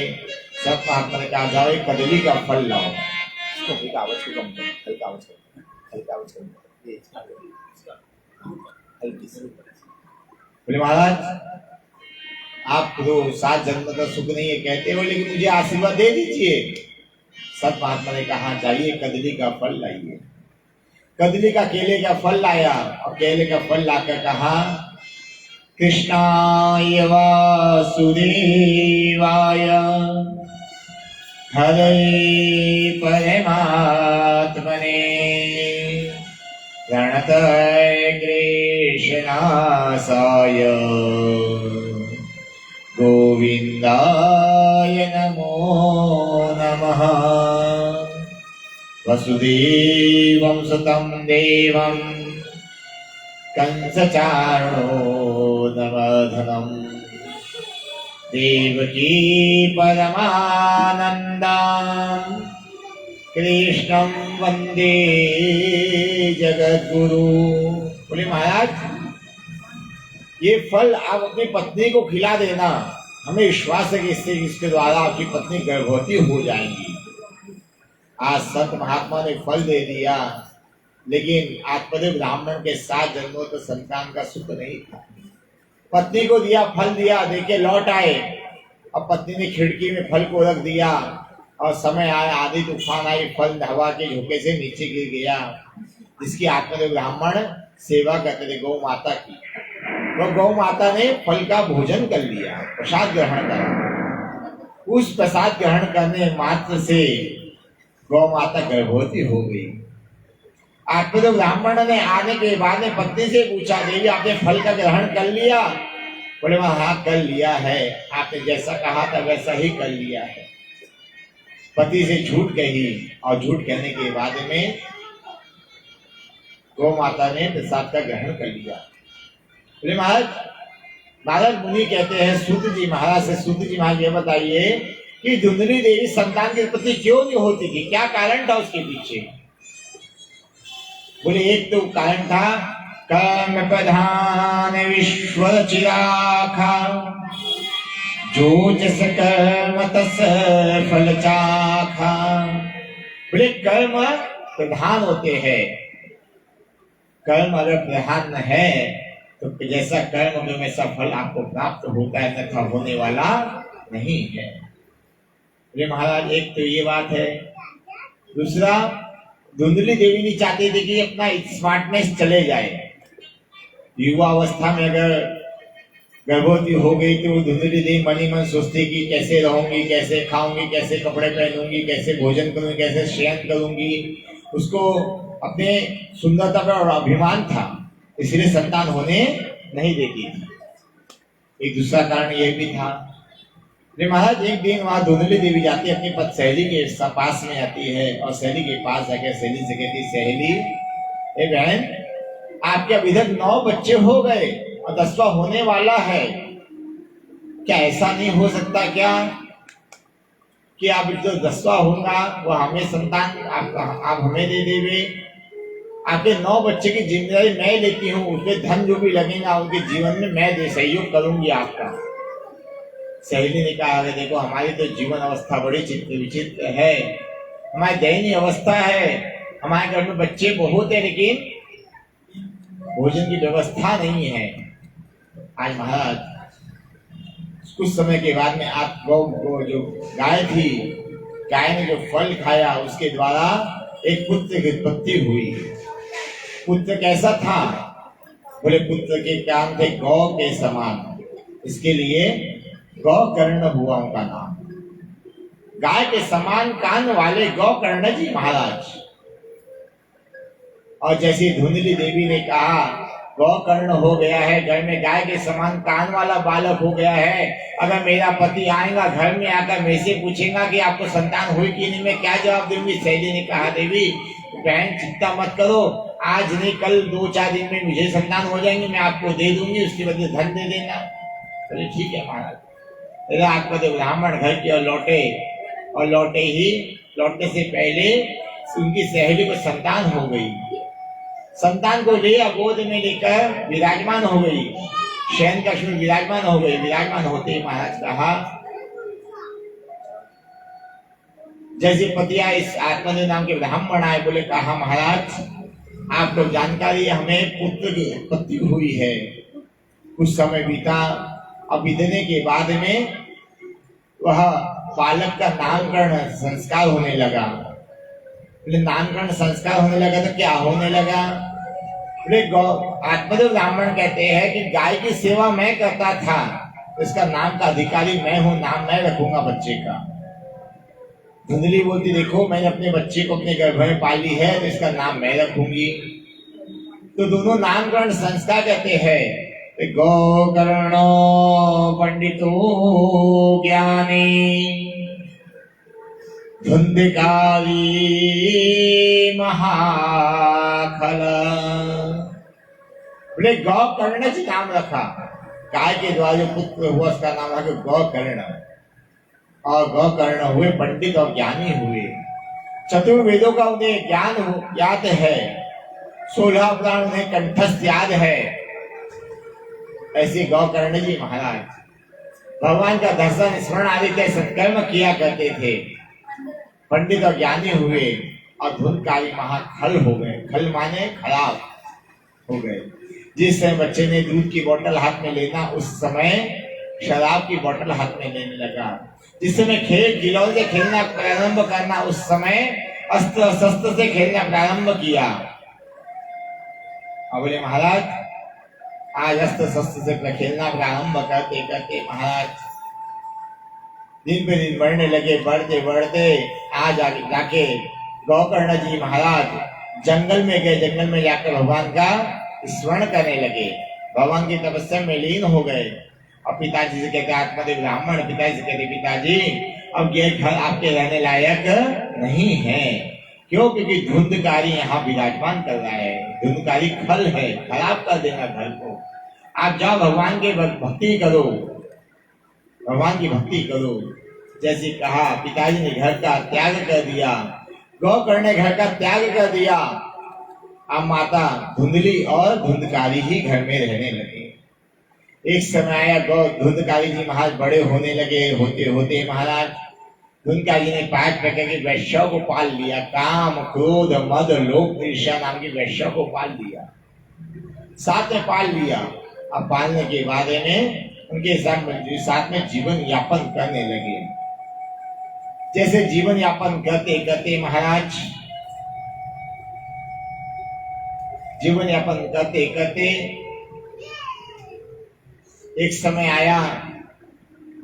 संत महात्मा ने कहा जाओ एक कदली का फल लाओ। इसको हल्का आवाज को कम करो, हल्का आवाज करो, हल्का आवाज करो, हल्की सी। बोले महाराज आप तो 7 जन्म का सुख नहीं है कहते हो, लेकिन मुझे आशीर्वाद दे दीजिए। संत महात्मा ने कहा जाइए कदली का फल लाइए। कदली का केले का फल लाया और केले का फल लाकर कहा कृष्णाय वासुदेवाय हरे परमात्मने प्रणतय कृष्णासाय गोविंदाय नमो नमः। वसुदेवं सुतं देवं कंसचारणोदमधनं देवकी परमानन्दं कृष्णं वन्दे जगद्गुरु। बोले महाराज ये फल आप अपनी पत्नी को खिला देना, हमें विश्वास है कि इससे इसके द्वारा आपकी पत्नी गर्भवती हो जाएंगी। आज संत महात्मा ने फल दे दिया, लेकिन आत्मदेव ब्राह्मण के 7 जन्मों तो संतान का सुख नहीं था। पत्नी को दिया, फल दिया, देके लौट आए। अब पत्नी ने खिड़की में फल को रख दिया और समय आया, आधी तूफान आई, फल हवा के झोंके से नीचे गिर गया। जिसकी आत्मदेव ब्राह्मण सेवा करते थे गौ माता की, तो गौ माता ने फल का भोजन कर लिया, प्रसाद ग्रहण करा। उस प्रसाद ग्रहण करने मात्र से गौ माता गर्भवती हो गई। आत्मदेव ब्राह्मण ने आने के बाद में पत्नी से पूछा देवी आपने फल का ग्रहण कर लिया? बोले वह हाँ कर लिया है, आपने जैसा कहा था वैसा ही कर लिया है। पति से झूठ कही और झूठ कहने के बाद में गौ माता ने प्रसाद का ग्रहण कर लिया। बोले महाराज, नारद मुनि कहते हैं सूत जी महाराज से, सूत जी महाराज ये बताइए कि धुंधली देवी संतान के प्रति क्यों नहीं होती थी, क्या कारण था उसके पीछे। बोले एक तो कारण था कर्म प्रधान विश्व चिराखा, जो जस कर्म तस फल चाखा। बोले कर्म प्रधान होते हैं, कर्म अगर प्रधान है तो जैसा कर्म में वैसा फल आपको प्राप्त होता है, तथा होने वाला नहीं है। बोले महाराज एक तो ये बात है। दूसरा, धुंधली देवी नहीं चाहती थी कि अपना स्मार्टनेस चले जाए। युवा अवस्था में अगर गर्भवती हो गई तो धुंधली देवी मन ही मन सोचती कि कैसे रहूंगी, कैसे खाऊंगी, कैसे कपड़े पहनूंगी, कैसे भोजन करूंगी, कैसे शयन करूंगी। उसको अपने सुंदरता पर और अभिमान था, इसलिए संतान होने नहीं देती थी। एक दूसरा कारण यह भी था। महाराज एक दिन वहां धुंधली देवी जाती है, अपनी पद सहेली के पास में आती है और सहेली के पास जाकर सहेली से कहती, सहेली ए बहन, आपके अब इधर 9 बच्चे हो गए और 10वां होने वाला है, क्या ऐसा नहीं हो सकता क्या कि आप जो 10वां होगा वो हमें संतान आप हमें दे देवे। आपके 9 बच्चे की जिम्मेदारी मैं लेती हूँ, उसके धन जो भी लगेगा उनके जीवन में मैं दे सहयोग करूंगी आपका। सहेली ने कहा, अरे देखो हमारी तो जीवन अवस्था बड़ी विचित्र है, हमारी दयनीय अवस्था है, हमारे घर में बच्चे बहुत है लेकिन भोजन की व्यवस्था नहीं है। आज महाराज कुछ समय के बाद में आप गौ जो गाय थी, गाय ने जो फल खाया उसके द्वारा एक पुत्र की उत्पत्ति हुई। पुत्र कैसा था? बोले पुत्र के कान थे गौ के समान, इसके लिए गौकर्ण हुआ उनका नाम। गाय के समान कान वाले गौकर्ण जी महाराज। और जैसे धुंधली देवी ने कहा गौकर्ण हो गया है, घर में गाय के समान कान वाला बालक हो गया है, अगर मेरा पति आएगा घर में आकर मेरे से पूछेगा कि आपको संतान हुई कि नहीं, मैं क्या जवाब दूंगी? सहेली ने कहा, देवी बहन चिंता मत करो, आज नहीं कल 2-4 दिन में मुझे संतान हो जाएंगे, मैं आपको दे दूंगी, उसके बदले धन दे देना। बोले ठीक है महाराज। रात को जब ब्राह्मण घर की ओर लौटे और लौटने से पहले उनकी सहेली को संतान हो गई। संतान को ले गोद में लेकर विराजमान हो गई, शयन कक्ष में विराजमान हो गई। विराजमान होते ही महाराज कहा, जैसे पतिया इस आत्मदेव नाम के ब्राह्मण आए, बोले कहा महाराज आपको जानकारी, हमें पुत्र की उत्पत्ति हुई है। कुछ समय बीता, अब बीतने के बाद में वह बालक का नामकरण संस्कार होने लगा। बोले नामकरण संस्कार होने लगा तो क्या होने लगा? बोले आत्मदेव ब्राह्मण कहते हैं कि गाय की सेवा मैं करता था, इसका नाम का अधिकारी मैं हूं, नाम मैं रखूंगा बच्चे का। धुंधली बोलती, देखो मैंने अपने बच्चे को अपने गर्भ में पाली है तो इसका नाम मैं रखूंगी। तो दोनों नामकरण संस्कार कहते हैं। गौकर्णो पंडितो ज्ञानी, धुंधकारी महाखल। बोले गौकर्ण जी नाम रखा, गाय के द्वारा जो पुत्र हुआ उसका नाम रखा गौकर्ण। और गौकर्ण हुए पंडित और ज्ञानी हुए। चतुर्वेदों का उन्हें ज्ञान याद है, 16 पुराण उन्हें कंठस्थ याद है। ऐसे गौकर्ण जी महाराज भगवान का दर्शन स्मरण आदि के सत्कर्म किया करते थे, पंडित और ज्ञानी हुए और धुंधकारी महाखल हो गए। खल माने खराब हो गए। जिस समय बच्चे ने दूध की बोतल हाथ में लेना, उस समय शराब की बोतल हाथ में लेने लगा। जिस समय खेल खिलौने से खेलना प्रारंभ करना, उस समय अस्त्र शस्त्र से खेलना प्रारंभ किया। अब बोले महाराज आज अस्त्र शस्त्र से खेलना प्रारंभ करते करते महाराज दिन पे दिन बढ़ने लगे। बढ़ते आज आगे जाके गौकर्ण जी महाराज जंगल में गए। जंगल में जाकर भगवान का स्मरण करने लगे, भगवान की तपस्या में लीन हो गए। और पिताजी से कहते, आत्मदेव ब्राह्मण पिताजी से कहते, पिताजी अब ये घर आपके रहने लायक नहीं है। क्यों? क्योंकि धुंधकारी यहाँ विराजमान कर रहा है। धुंधकारी खल है, खराब कर देगा घर को। आप जाओ भगवान की भक्ति करो, भगवान की भक्ति करो। जैसे कहा पिताजी ने घर का त्याग कर दिया, गोकर्ण ने घर का त्याग कर दिया। अब माता धुंधली और धुंधकारी ही घर में रहने लगे। एक समय आया धुंधकारी जी महाराज बड़े होने लगे। होते होते महाराज धुंधकारी जी ने 5 प्रकार की वैश्यों को पाल लिया। काम, क्रोध, मद, लोभ, ईर्ष्या नाम की वैश्यों को पाल लिया, साथ में पाल लिया। अब पालने के बाद में उनके साथ में जीवन यापन करने लगे। जैसे जीवन यापन करते करते महाराज जीवन यापन करते करते एक समय आया,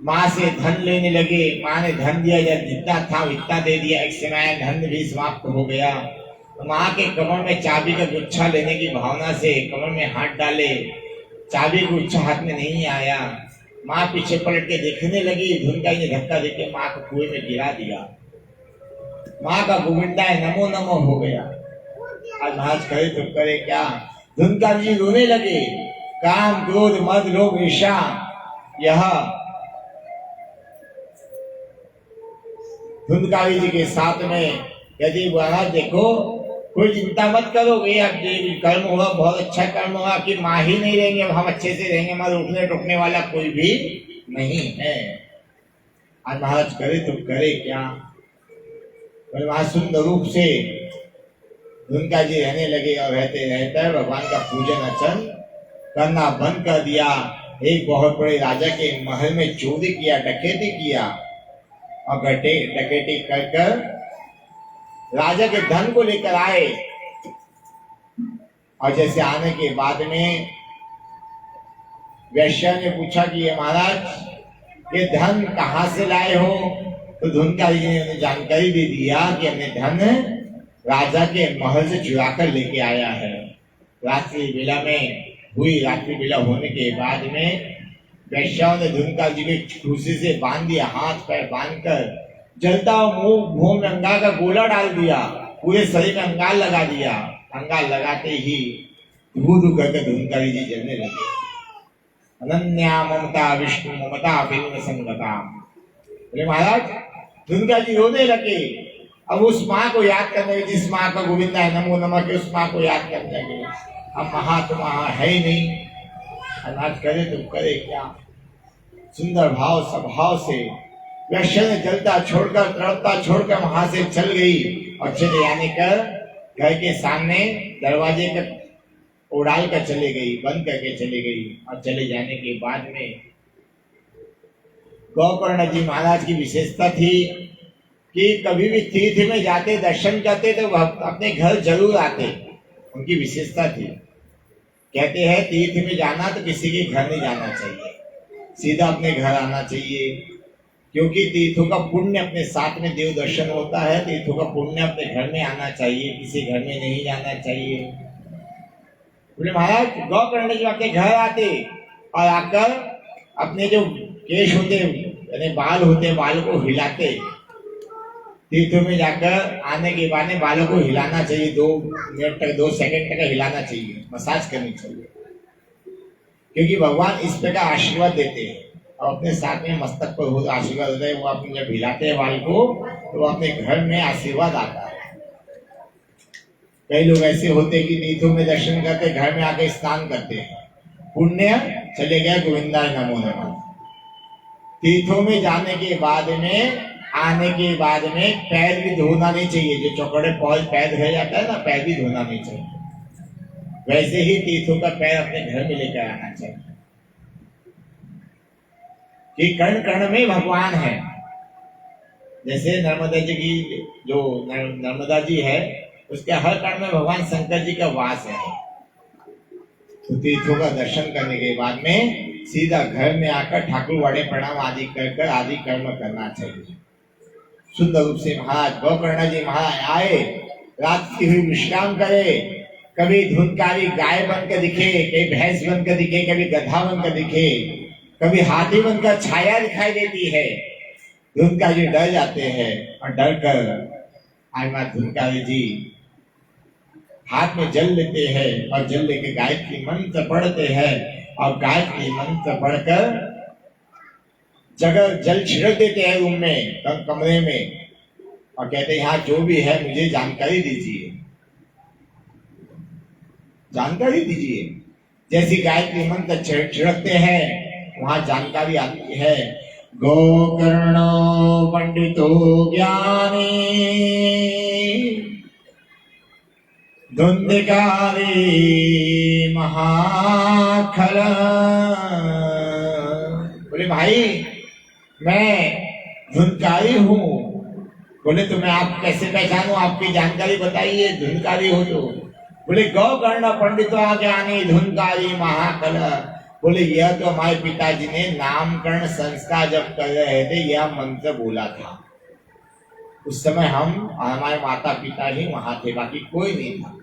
माँ से धन लेने लगे। माँ ने धन दिया, जितना था उतना दे दिया। एक समय आया धन भी समाप्त हो गया। माँ के कमर में चाबी का गुच्छा लेने की भावना से कमर में हाथ डाले, चाबी का गुच्छा हाथ में नहीं आया। माँ पीछे पलट के देखने लगी। धुंधकारी ने धक्का देके माँ को कुएं में गिरा दिया। माँ का गोविंदा नमो नमो हो गया। आज महाराज करे तो करे क्या। धुंधकारी जी रोने लगे। काम, क्रोध, मद, लोभ, ईर्ष्या, यह धुंधकारी जी के साथ में यदि महाराज देखो कोई चिंता मत करो, ये अब कर्म हुआ, बहुत अच्छा कर्म हुआ कि माँ ही नहीं रहेंगे, अब हम अच्छे से रहेंगे, हमारे रोकने टोकने वाला कोई भी नहीं है। आज महाराज करे तो करे क्या। वहां सुंदर रूप से धुंधकारी जी रहने लगे और रहते रहते भगवान का पूजन अर्चन करना बंद कर दिया। एक बहुत बड़े राजा के महल में चोरी किया, डकैती किया और डकैती कर कर राजा के धन को लेकर आए। और जैसे आने के बाद में वैश्या ने पूछा कि ये महाराज ये धन कहाँ से लाए हो। तो धुंधकारी जी ने उन्हें जानकारी दे दिया कि हमने धन राजा के महल से चुरा कर लेके आया है। रात्रि बेला में हुई, रात्रि बेला होने के बाद में वैश्याओं ने धुंधकारी जी को खुशी से बांध दिया, हाथ पैर बांध कर जलता मुंह में अंगार का गोला डाल दिया, पूरे शरीर में अंगार लगा दिया। अंगार लगाते ही धू धू करके धुंधकारी जी जलने लगे। अनन्या ममता विष्णु ममता बिंब संगता। बोले महाराज धुंधकारी जी रोने लगे। अब उस माँ को याद करने लगे जिस माँ का गोविंदा है नमो नमः के, उस माँ को याद करने लगे। अब महात्मा है ही नहीं। अनाज करे तो करे क्या। सुंदर भाव स्वभाव से वैश्य ने जलता छोड़कर तड़पता छोड़कर वहां से चल गई और चले जाने कर घर के सामने दरवाजे का उड़ाल कर चले गई, बंद करके चले गई। और चले जाने के बाद में गोकर्ण जी महाराज की विशेषता थी कि कभी भी तीर्थ में जाते दर्शन करते तो अपने घर जरूर आते। उनकी विशेषता थी। कहते हैं तीर्थ में जाना तो किसी के घर नहीं जाना चाहिए, सीधा अपने घर आना चाहिए। क्योंकि तीर्थों का पुण्य अपने साथ में देव दर्शन होता है। तीर्थों का पुण्य अपने घर में आना चाहिए, किसी घर में नहीं जाना चाहिए। बोले महाराज गोकर्ण जी अपने घर आते और आकर अपने जो केश होते यानी बाल होते बाल को हिलाते। तीर्थों में जाकर आने के बाद में बालों को हिलाना चाहिए, 2 मिनट तक 2 सेकंड तक हिलाना चाहिए, मसाज करनी चाहिए। क्योंकि भगवान इस प्रकार आशीर्वाद देते हैं और अपने साथ में मस्तक पर हो आशीर्वाद होता है। वो अपने जब हिलाते हैं बाल को तो अपने घर में आशीर्वाद आता है। कई लोग ऐसे होते कि तीर्थों में दर्शन करते घर में आके स्नान करते हैं, पुण्य चले गए गोविंदाय नमो नमः। तीर्थों में जाने के बाद में आने के बाद में पैर भी धोना नहीं चाहिए। जो चौकड़े पैर धोया जाता है ना, पैर भी धोना नहीं चाहिए। वैसे ही तीर्थों का पैर अपने घर में लेकर आना चाहिए कि कण कण में भगवान है। जैसे नर्मदा जी की जो नर्मदा जी है उसके हर कण में भगवान शंकर जी का वास है। तो तीर्थों का दर्शन करने के बाद में सीधा घर में आकर ठाकुर वाड़े प्रणाम आदि कर आदि कर्म करना चाहिए। सुंदर रूप से महाराज गोकर्ण जी महाराज आए, रात की हुई विश्राम करे। कभी धुंधकारी गाय बनकर दिखे, कभी भैंस बनकर दिखे, कभी गधा बनकर दिखे, कभी हाथी बनकर छाया दिखाई देती है। धुंधकारी जी डर जाते हैं और डर कर आज मां धुंधकारी जी हाथ में जल लेते हैं और जल लेके गायत्री मंत्र पढ़ते हैं और गायत्री मंत्र पढ़कर जगह जल छिड़क देते हैं रूम में, कमरे में, और कहते हैं यहाँ जो भी है मुझे जानकारी दीजिए, जानकारी दीजिए। जैसी गायत्री मंत्र छिड़कते हैं वहां जानकारी आती है। गोकर्णो पंडितो ज्ञानी धुंधकारी महाखल। बोले भाई मैं धुंधकारी हूँ। बोले तो मैं आप कैसे पहचानूं, आपकी जानकारी बताइए, धुंधकारी हो तो। बोले गौकर्ण पंडितो ज्ञानी धुंधकारी महाकल। बोले यह तो हमारे पिताजी ने नामकरण संस्कार जब कर रहे थे यह मंत्र बोला था। उस समय हम हमारे माता पिता ही वहां थे, बाकी कोई नहीं था।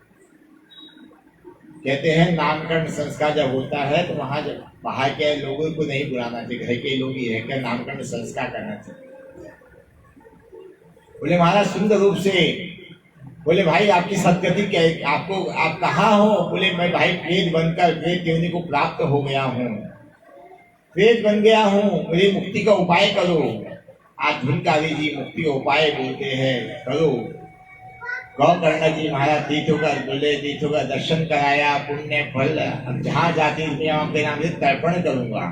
कहते हैं नामकरण संस्कार जब होता है तो वहां जब बाहर के लोगों को नहीं बुलाना चाहिए, घर के लोग ही रहकर नामकरण संस्कार करना चाहिए। बोले महाराज सुंदर रूप से। बोले भाई आपकी सदगति क्या है, आपको आप कहाँ हो? बोले मैं भाई प्रेत बनकर प्रेत योनि को प्राप्त हो गया हूँ, प्रेत बन गया हूँ, मेरी मुक्ति का उपाय करो। आज धुंधकारी जी मुक्ति उपाय बोलते हैं, करो। गौकर्ण जी महाराज तीर्थों का बोले, तीर्थों का दर्शन कराया, पुण्य फल अब जहाँ जाती मैं आपके नाम से तर्पण करूंगा।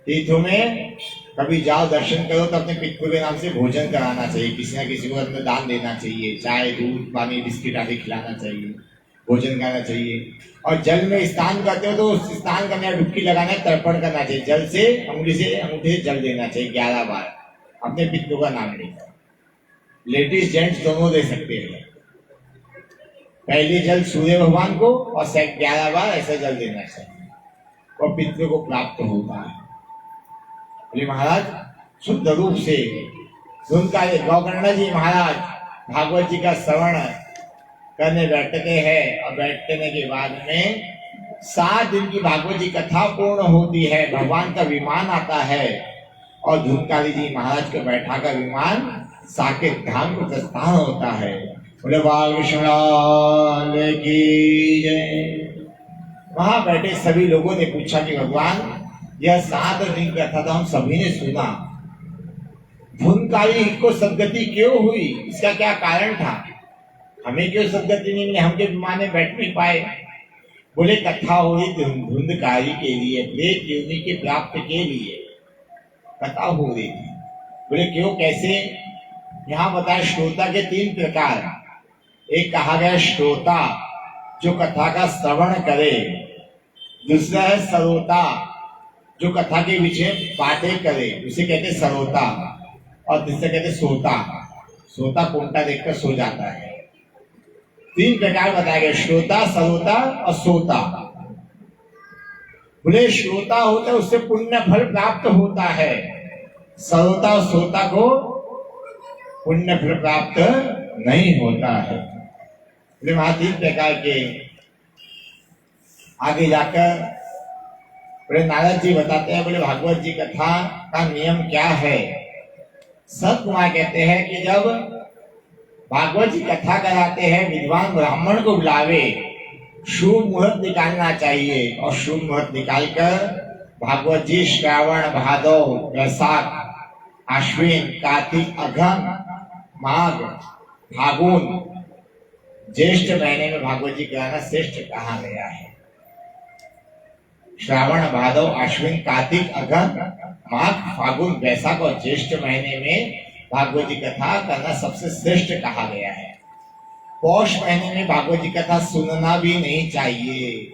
तीर्थों में कभी जाओ दर्शन करो तो अपने पितरों के नाम से भोजन कराना चाहिए, किसी न किसी को अपने दान देना चाहिए, चाय दूध पानी बिस्किट आदि खिलाना चाहिए, भोजन करना चाहिए। और जल में स्नान करते हो तो उस स्नान करने डुबकी लगाना, तर्पण करना चाहिए, जल से अंगुली से अंगूठे से जल देना चाहिए 11 बार अपने पितरों का नाम लेकर। लेडीज जेंट्स दोनों दे सकते हैं। पहली जल सूर्य भगवान को और 11 बार ऐसा जल देना चाहिए और पितरों को प्राप्त होता है। बोले महाराज शुद्ध रूप से धुंधकारी गौकर्ण जी महाराज भागवत जी का श्रवण करने बैठते हैं और बैठने के बाद में 7 दिन की भागवत जी कथा पूर्ण होती है। भगवान का विमान आता है और धुंधकारी जी महाराज को बैठा कर विमान साकेत धाम को प्रस्थान होता है। बोले बाल विश्वनाथ की जय। वहां बैठे सभी लोगों ने पूछा कि भगवान यह 7 दिन का कथा तो हम सभी ने सुना, धुंधकारी को सदगति क्यों हुई, इसका क्या कारण था? हमें क्यों सदगति नहीं मिली, हम के विमान में बैठ नहीं पाए? बोले कथा हो रही धुंधकारी के लिए, प्रेत योनि के प्राप्त के लिए कथा हो रही थी। बोले क्यों, कैसे? यहाँ बताया श्रोता के 3 प्रकार। एक कहा गया श्रोता जो कथा का श्रवण करे, दूसरा है सरोता जो कथा के विषय बातें करे, उसे कहते सरोता, और तीसरा कहते सोता। सोता कोंटा देखकर सो जाता है। 3 प्रकार बताए गए, श्रोता, सरोता और सोता। बोले श्रोता होता है उससे पुण्य फल प्राप्त होता है, सरोता और सोता को पुण्य फल प्राप्त नहीं होता है। बोले वहां 3 प्रकार के। आगे जाकर बोले नारद जी बताते हैं, बोले भागवत जी कथा का नियम क्या है? सत कुमार कहते हैं कि जब भागवत जी कथा कराते हैं विद्वान ब्राह्मण को बुलावे, शुभ मुहूर्त निकालना चाहिए और शुभ मुहूर्त निकालकर भागवत जी श्रावण भादव वैशाख आश्विन कार्तिक अघन माघ फागुन ज्येष्ठ महीने में भागवत जी कराना श्रेष्ठ कहा गया है। श्रावण भादव आश्विन कार्तिक अघन माघ फागुन वैशाख और ज्येष्ठ महीने में भागवत जी कथा करना सबसे श्रेष्ठ कहा गया है। पौष महीने में भागवत जी कथा सुनना भी नहीं चाहिए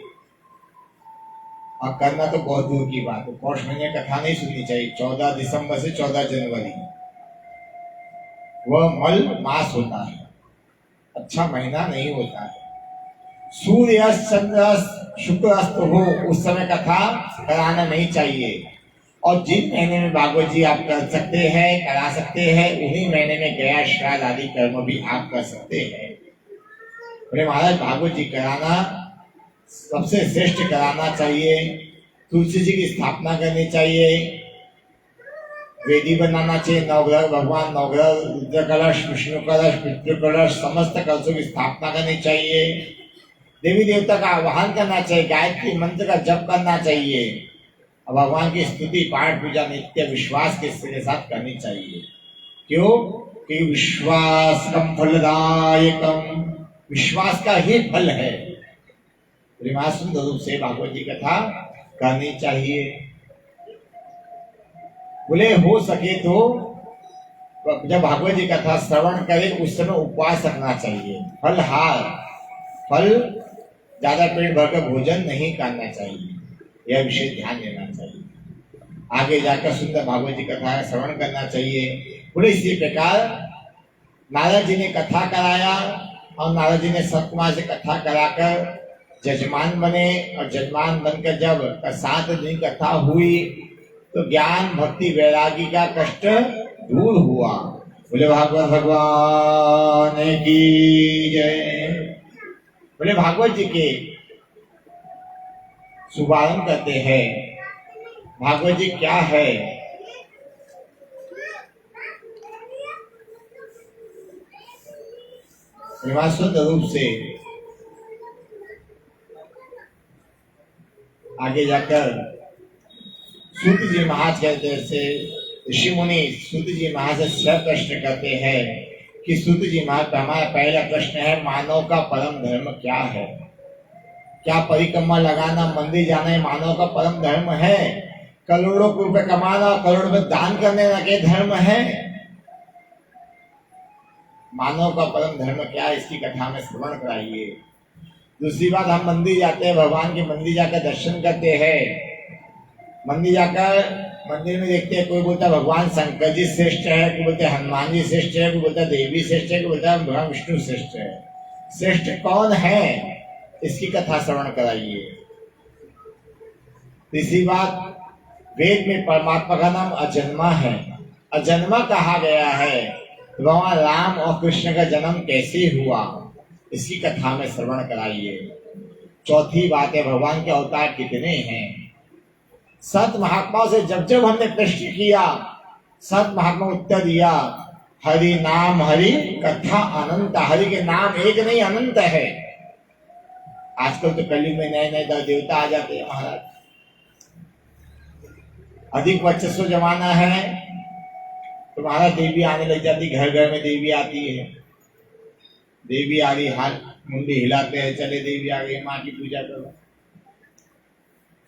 और करना तो बहुत दूर की बात है। पौष महीने कथा नहीं सुननी चाहिए। 14 दिसंबर से 14 जनवरी वह मल मास होता है, अच्छा महीना नहीं होता है। सूर्य अस्त चंद्र अस्त शुक्र अस्त हो उस समय कथा कराना नहीं चाहिए। और जिन महीने में भागवत जी आप कर सकते हैं, करा सकते हैं, उन्हीं महीने में गया श्राद्ध आदि कर्म भी आप कर सकते हैं। बोले महाराज भागवत जी कराना सबसे श्रेष्ठ कराना चाहिए। तुलसी जी की स्थापना करनी चाहिए, वेदी बनाना चाहिए, नवग्रह भगवान नवग्रह रुद्र कलश विष्णु कलश पितृ कलश समस्त कलशों की स्थापना करनी चाहिए। देवी देवता का आवाहन करना चाहिए, गायत्री मंत्र का जप करना चाहिए। भगवान की स्तुति पाठ पूजा नित्य विश्वास के साथ करनी चाहिए। क्यों? कि विश्वासम फलदायकम, विश्वास का ही फल है। सुंदर रूप से भागवत जी कथा करनी चाहिए। बोले हो सके तो जब भागवत जी कथा श्रवण करे उस समय उपवास रखना चाहिए। फल ज्यादा पेट भरकर भोजन नहीं करना चाहिए, यह विषय ध्यान देना चाहिए। आगे जाकर सुंदर भागवत जी कथा श्रवण करना चाहिए। बोले इसी प्रकार नारद जी ने कथा कराया और नारद जी ने सतकुमार से कथा कराकर जजमान बने, और जजमान बनकर जब 7 दिन कथा हुई तो ज्ञान भक्ति वैरागी का कष्ट दूर हुआ। बोले भागवत भगवान की जय। बोले भागवत जी के शुभारंभ करते हैं। भागवत जी क्या है? सुंदर रूप से आगे जाकर सूत जी महाराज कहते से ऋषि मुनि सूत जी महाराज से सब प्रश्न करते हैं कि सूत जी महाराज, हमारा पहला प्रश्न है मानव का परम धर्म क्या है? क्या परिक्रमा लगाना, मंदिर जाना है मानव का परम धर्म है? करोड़ों रुपए कमाना, करोड़ रुपए दान करने लगे धर्म है? मानव का परम धर्म क्या है, इसकी कथा में श्रवण कराइए। दूसरी बात, हम मंदिर जाते हैं, भगवान के मंदिर जाकर दर्शन करते हैं। मंदिर में देखते हैं, कोई बोलता है भगवान शंकर जी श्रेष्ठ है, कोई बोलते हैं हनुमान जी श्रेष्ठ है, कोई बोलता है देवी श्रेष्ठ है, कोई बोलता है भगवान विष्णु श्रेष्ठ है। श्रेष्ठ कौन है, इसकी कथा श्रवण कराइए। तीसरी बात, वेद में परमात्मा का नाम अजन्मा है, अजन्मा कहा गया है। भगवान राम और कृष्ण का जन्म कैसे हुआ, इसकी कथा में श्रवण कराइए। चौथी बात है, भगवान के अवतार कितने हैं। संत महात्माओं से जब जब हमने प्रश्न किया, संत महात्मा उत्तर दिया, हरि नाम हरि कथा अनंत। हरि के नाम एक नहीं, अनंत है। आजकल तो कलयुग में नए नए देवता आ जाते हैं महाराज। अधिक वर्चस्व जमाना है तो महाराज देवी आने लग जाती, घर घर में देवी आती है। देवी आ गई, हाथ मुंडी हिलाते हैं, चले देवी आ गई, माँ की पूजा करो।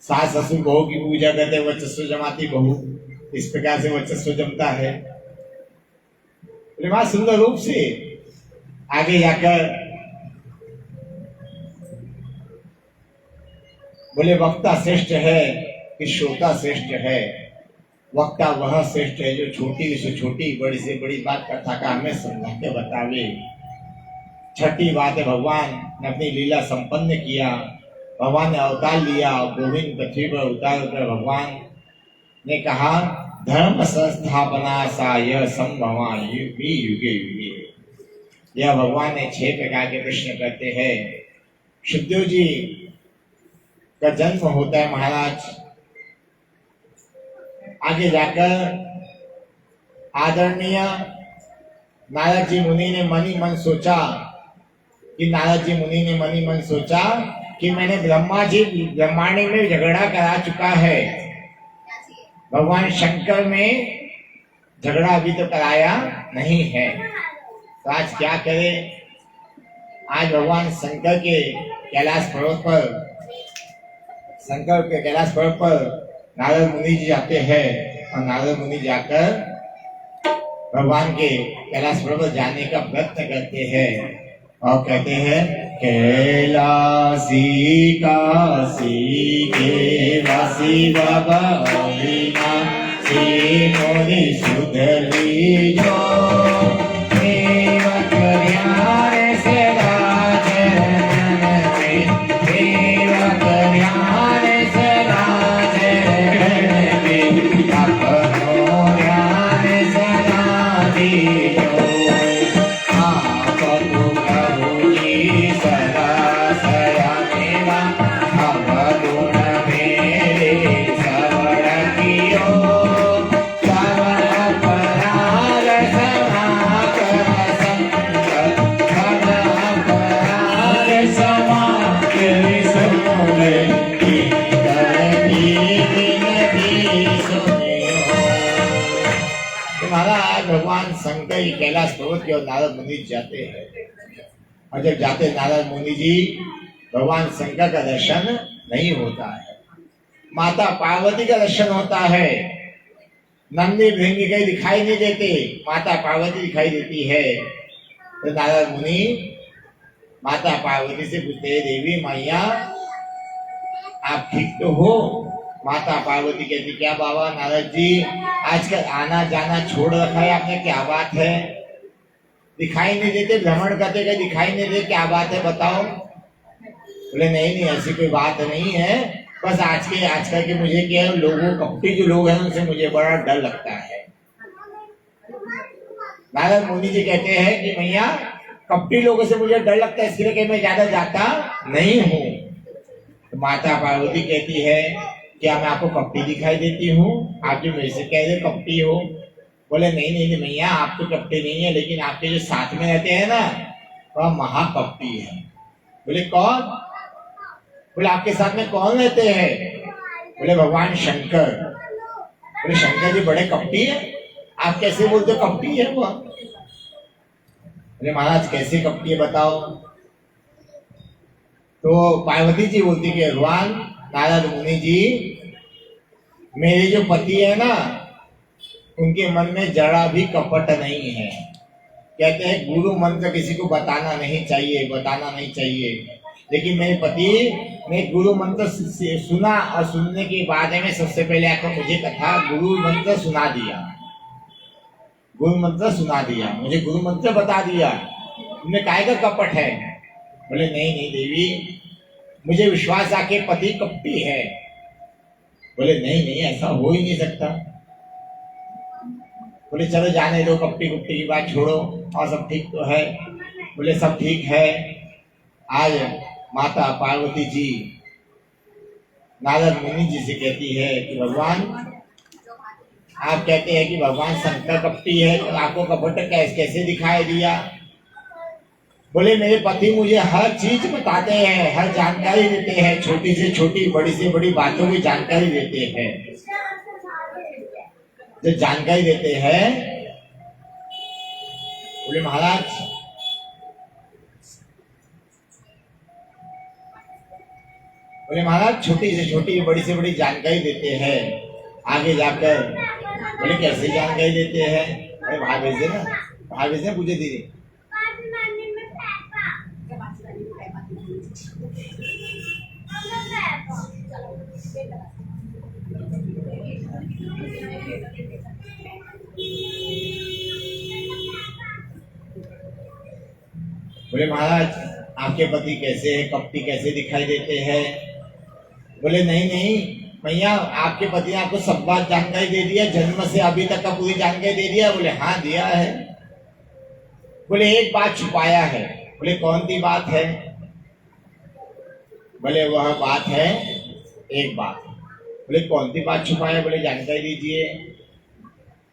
सास ससुर बहू की पूजा करते, वर्चस्व जमाती बहू। इस प्रकार से वर्चस्व जमता है। बहुत सुंदर रूप से आगे जाकर बोले वक्ता श्रेष्ठ है कि श्रोता श्रेष्ठ है। वक्ता वह श्रेष्ठ है जो छोटी से छोटी, बड़ी से बड़ी बात कथा का हमें समझा के बतावे। छठी बात है, भगवान ने अपनी लीला संपन्न किया, भगवान ने अवतार लिया, गोविंद पृथ्वी पर उतार कर भगवान ने कहा धर्म संस्थापना सा यह संभवा युगे युगे युगे। यह भगवान ने 6 प्रकार के प्रश्न करते हैं। सुखदेव जी का जन्म होता है महाराज। आगे जाकर आदरणीय नारद जी मुनि ने मन ही मन सोचा कि मैंने ब्रह्मांड में झगड़ा करा चुका है, भगवान शंकर में झगड़ा अभी तो कराया नहीं है, तो आज क्या करें। आज भगवान शंकर के कैलाश पर्वत पर नारद मुनि जी जाते हैं, और नारद मुनि जाकर भगवान के कैलाश पर्वत जाने का प्रयत्न करते हैं और कहते हैं कैलासी काशी के वासी बाबा अविनाशी मोरी सुधरी जो देव कल्याण से राजन में, देव कल्याण से राजन में अपनो ध्यान सदा दीजो। की ओर नारद मुनि जाते हैं। और जब जाते नारद मुनि जी, भगवान शंकर का दर्शन नहीं होता है, माता पार्वती का दर्शन होता है। नंदी भृंगी कहीं दिखाई नहीं देते, माता पार्वती दिखाई देती है। तो नारद मुनि माता पार्वती से पूछते हैं, देवी मैया आप ठीक तो हो? माता पार्वती कहती, क्या बाबा नारद जी, आजकल आना जाना छोड़ रखा है आपने, क्या बात है? दिखाई नहीं देते, भ्रमण करते गए दिखाई नहीं देते, क्या बात है बताओ? बोले नहीं नहीं ऐसी कोई बात नहीं है, बस आजकल के मुझे क्या है, लोगों कपटी जो लोग हैं उनसे मुझे बड़ा डर लगता है। नारद मुनि जी कहते हैं कि मैया कपटी लोगों से मुझे डर लगता है, इसलिए कि मैं ज्यादा जाता नहीं हूँ। तो माता पार्वती कहती है, क्या मैं आपको कपटी दिखाई देती हूँ? आप जो मेरे से कह रहे कपटी हो? बोले नहीं नहीं नहीं मैया आप तो कपटी नहीं है, लेकिन आपके जो साथ में रहते हैं ना वह महाकपटी है। बोले कौन? बोले आपके साथ में कौन रहते हैं? बोले भगवान शंकर। बोले शंकर जी बड़े कपटी है, आप कैसे बोलते हो कपटी है वो? बोले महाराज कैसे कपटी है बताओ? तो पार्वती जी बोलती कि भगवान नारद मुनि जी, मेरे जो पति है ना उनके मन में जरा भी कपट नहीं है। कहते हैं गुरु मंत्र किसी को बताना नहीं चाहिए, लेकिन मेरे पति ने गुरु मंत्र सुना और सुनने के बाद में सबसे पहले आकर मुझे कथा गुरु मंत्र सुना दिया, मुझे गुरु मंत्र बता दिया। उन्हें काय का कपट है? बोले नहीं नहीं देवी, मुझे विश्वास आके पति कपटी है। बोले नहीं नहीं ऐसा हो ही नहीं सकता। बोले चलो जाने दो, कपटी कुपटी की बात छोड़ो, और सब ठीक तो है? बोले सब ठीक है। आज माता पार्वती जी नारद मुनि जी से कहती है कि भगवान आप कहते हैं कि भगवान शंकर कपटी है, तो आपको कपट कैसे दिखाई दिया? बोले मेरे पति मुझे हर चीज बताते हैं, हर जानकारी देते हैं, छोटी से छोटी बड़ी से बड़ी बातों की जानकारी देते हैं। जो जानकारी देते हैं, बोले महाराज छोटी से छोटी बड़ी से बड़ी जानकारी देते हैं। आगे जाकर बोले कैसे जानकारी देते हैं? अरे भाई भेजे ना, पूछे दीदी। बोले महाराज आपके पति कैसे है, कपटी कैसे दिखाई देते हैं? बोले नहीं नहीं भैया आपके पति ने आपको सब बात जानकारी दे दिया, जन्म से अभी तक का पूरी जानकारी दे दिया? बोले हाँ दिया है। बोले एक बात छुपाया है। बोले कौन सी बात है? बोले वह बात है एक बात। बोले कौन सी बात छुपाया? बोले जानकारी दीजिए।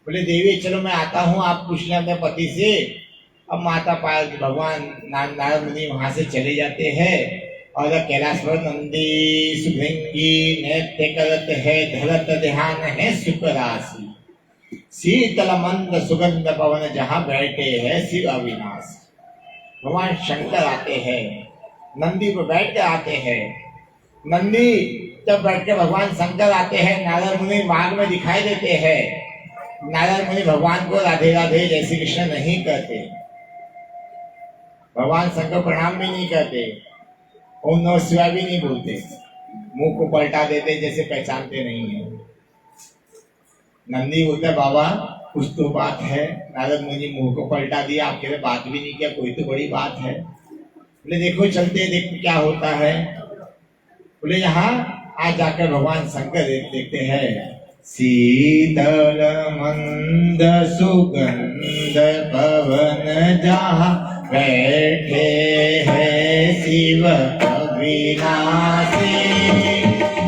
बोले देवी चलो मैं आता हूँ, आप पूछ लें अपने पति से। अब माता पार्वती भगवान नारद मुनि वहां से चले जाते हैं और कैलाश पर नंदी सुभृंगी नृत्य करत है, धरत ध्यान है सुख राशि, शीतल मंद सुगंध पवन जहाँ बैठे हैं शिव अविनाश। भगवान शंकर आते हैं, नंदी पर बैठ के आते हैं। नंदी जब बैठ के भगवान शंकर आते हैं, नारद मुनि मार्ग में दिखाई देते हैं। नारद मुनि भगवान को राधे राधे जय श्री कृष्ण नहीं कहते, भगवान शंकर प्रणाम भी नहीं करते, ओम नमः शिवाय भी नहीं बोलते, मुंह को पलटा देते जैसे पहचानते नहीं है। नंदी बोलते बाबा कुछ तो बात है। नारद मुनि मुंह को पलटा दिया, आपके लिए बात भी नहीं किया, कोई तो बड़ी बात है। बोले देखो चलते देखो क्या होता है। बोले यहाँ आज जाकर भगवान शंकर देखते हैं। शीतल मंद सुगंध पवन जहाँ बैठे हैं शिव अविनाशी,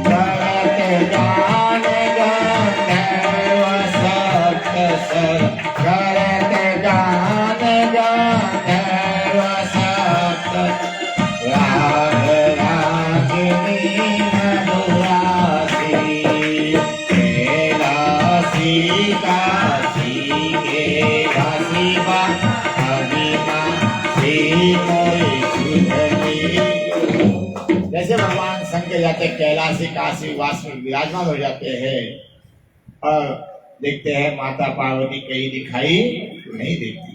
भरत गान गंधर्व सप्त स्वर, भरत गान गंधर्व सप्त, राग रागिनी मधुरासी, कैलासी काशी के काशी बा कोई सुधनी। जैसे भगवान शंकर जाते कैलाशी काशी वास में विराजमान हो जाते हैं और देखते हैं माता पार्वती कहीं दिखाई नहीं देती।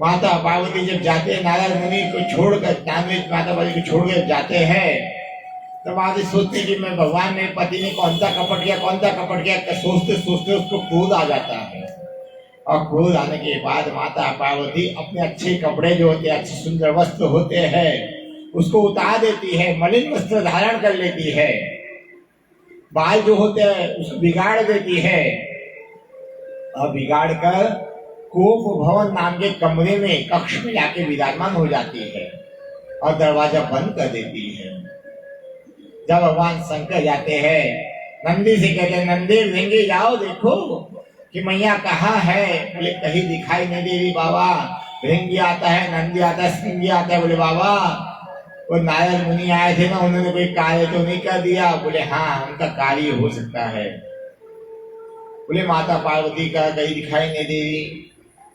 माता पार्वती जब जाते हैं नारद मुनि को छोड़कर, नॉनवेज माता पार्वती को छोड़कर जाते हैं, तो माता सोचते हैं कि मैं भगवान मेरे पति ने कौन सा कपट किया, कौन सा कपट किया, सोचते सोचते उसको क्रोध आ जाता है। और क्रोध आने के बाद माता पार्वती अपने अच्छे कपड़े जो होते हैं, अच्छे सुंदर वस्त्र होते हैं, उसको उतार देती है, मलिन वस्त्र धारण कर लेती है, बाल जो होते हैं उसको बिगाड़ देती है और बिगाड़ कर कोप भवन नाम के कमरे में, कक्ष में जाके विराजमान हो जाती है और दरवाजा बंद कर देती है। जब भगवान शंकर जाते हैं, नंदी से कहते हैं नंदी भृंगी जाओ देखो कि मैया कहाँ है। बोले कहीं दिखाई नहीं दे रही बाबा। भृंगी आता है, नंदी आता है, सिंगी आता है। बोले बाबा वो नारद मुनि आए थे ना, उन्होंने कोई कार्य तो नहीं कर दिया। बोले हाँ उनका कार्य हो सकता है। बोले माता पार्वती का कहीं दिखाई नहीं दे रही।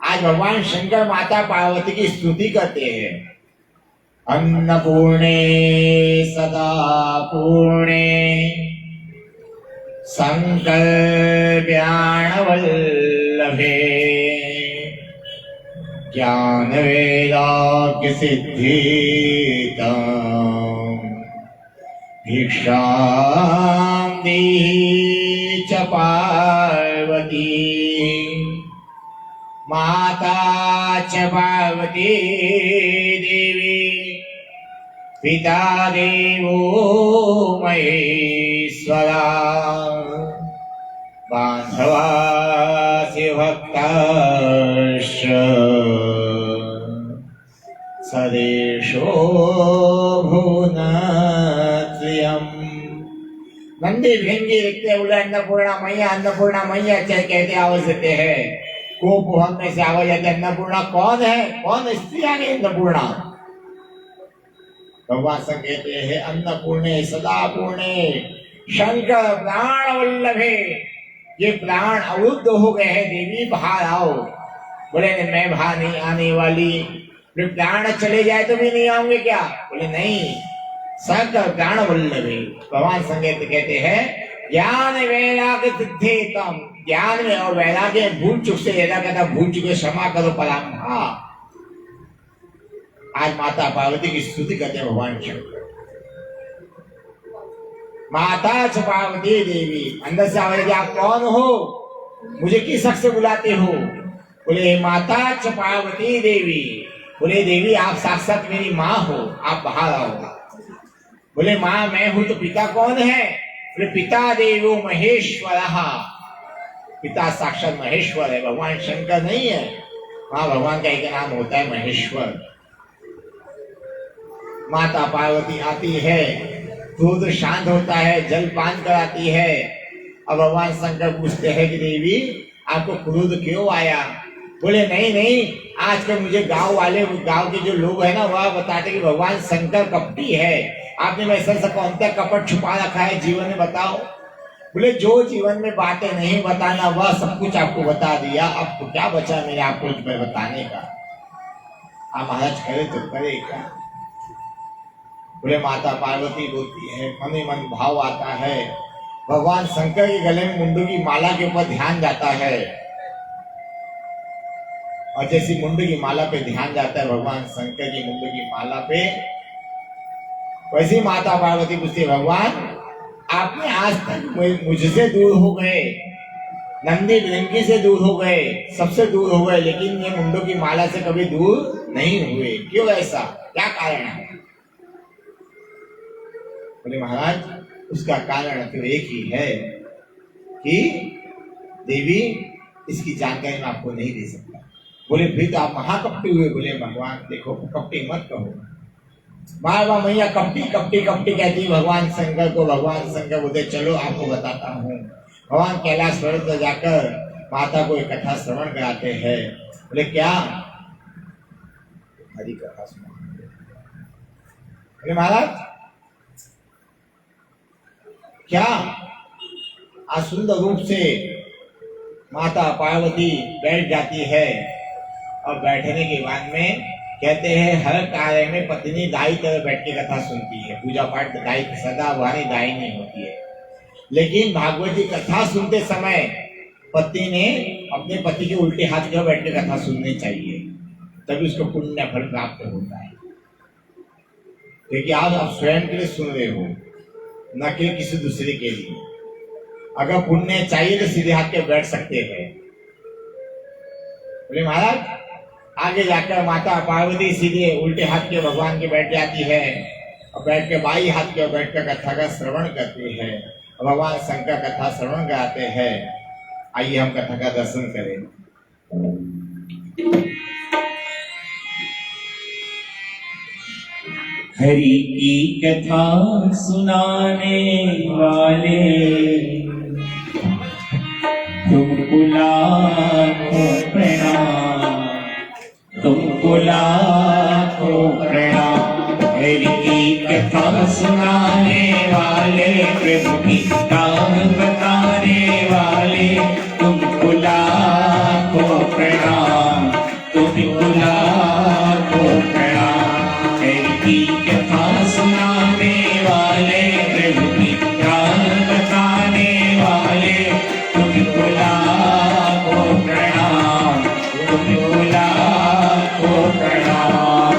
आज भगवान शंकर माता पार्वती की स्तुति करते हैं। अन्नपूर्णे सदा पूर्णे संकल्प्याणवल्लभे ज्ञान वैराग्य सिद्धिदां भिक्षां देहि च पार्वती माता च पार्वती देवी पिता देवो महेश्वरा बांधवास्य भक्ताश्च सदेशो भुवनत्रयम्। नंदी भृंगी देखते बोले अन्नपूर्णा मैया कहते आवाज देते हैं। कोप में से आवाज आती है अन्नपूर्णा कौन है, कौन स्त्री आ गई अन्नपूर्णा। भगवान शंकर कहते हैं अन्नपूर्णे सदा पूर्णे शंकर प्राण वल्लभे। ये प्राण अवरुद्ध हो गए हैं देवी बाहर आओ। बोले मैं बाहर नहीं आने वाली। बोले प्राण चले जाए तो भी नहीं आऊंगे क्या। बोले नहीं शंकर प्राण वल्लभे। भगवान शंकर कहते हैं ज्ञान वैराग्य सिद्धितम। ज्ञान में और वैराग्य भूल चुक से कहता भूल चुके क्षमा करो पराम। आज माता पार्वती की स्तुति करते हैं भगवान शंकर। माता च पार्वती देवी। अंदर से आवाज आप कौन हो, मुझे किस हक से बुलाते हो। बोले माता च पार्वती देवी। बोले देवी आप साक्षात मेरी माँ हो, आप बाहर आओ। बोले माँ मैं हूं तो पिता कौन है। बोले पिता देवो महेश्वर। पिता साक्षात महेश्वर है, भगवान शंकर नहीं है। हाँ भगवान का एक नाम होता है महेश्वर। माता पार्वती आती है, क्रोध शांत होता है, जल पान कराती है। अब भगवान शंकर पूछते हैं कि देवी आपको क्रोध क्यों आया। बोले नहीं आजकल मुझे गांव के जो लोग हैं ना वह बताते कि भगवान शंकर कपटी है। आपने वैसा सा कौन सा कपट छुपा रखा है जीवन में बताओ। बोले जो जीवन में बातें नहीं बताना वह सब कुछ आपको बता दिया। अब तो क्या बचा मेरे आपको बताने का। आप महाराज करे तो करे क्या। बोले माता पार्वती बोलती है, मन ही मन भाव आता है। भगवान शंकर के गले में मुंडू की माला के ऊपर ध्यान जाता है और जैसी मुंडू की माला पे ध्यान जाता है भगवान शंकर की मुंडू की माला पे, वैसी माता पार्वती पूछती भगवान आपने आज तक मुझसे दूर हो गए, नंदी भृंगी से दूर हो गए, सबसे दूर हो गए, लेकिन ये मुंडू की माला से कभी दूर नहीं हुए, क्यों ऐसा, क्या कारण है। बोले महाराज उसका कारण तो एक ही है कि देवी इसकी जानकारी मैं आपको नहीं दे सकता। बोले फिर तो आप महाकपटी हुए। बोले भगवान देखो कपटी मत कहो। बार बार मैया कपटी कपटी कपटी कहती भगवान शंकर को। भगवान शंकर बोलते चलो आपको बताता हूँ। भगवान कैलाश पर्वत पर जाकर माता को एक कथा श्रवण कराते हैं। बोले क्या, हरी कथा सुना। बोले महाराज क्या। आज सुंदर रूप से माता पार्वती बैठ जाती है और बैठने के बाद में कहते हैं हर कार्य में पत्नी दाई तरह बैठ के कथा सुनती है, पूजा पाठ दाई सदा वारी दाई नहीं होती है। लेकिन भागवत जी कथा सुनते समय पति ने अपने पति के उल्टे हाथ की ओर बैठ के कथा सुननी चाहिए, तभी उसको पुण्य फल प्राप्त होता है। क्योंकि आज आप स्वयं के लिए सुन रहे हो, न कि किसी दूसरे के लिए। अगर पुण्य चाहिए तो सीधे हाथ के बैठ सकते हैं। बोले महाराज आगे जाकर माता पार्वती सीधे उल्टे हाथ के भगवान के बैठ जाती है और बैठ के बाई हाथ के बैठ कर कथा का श्रवण करती है। भगवान शंकर कथा श्रवण कराते हैं। आइए हम कथा का दर्शन करें। हरि की कथा सुनाने वाले तुमको लाखों प्रणाम, तुमको लाखों प्रणाम। हरि की कथा सुनाने वाले, प्रभु की काम बताने वाले, तुमको लाखों प्रणाम, तुमको लाखों प्रणाम। हरि की कथा सुनाने वाले, प्रभु की काम बताने वाले, तुमको लाखों प्रणाम, तुमको लाखों प्रणाम।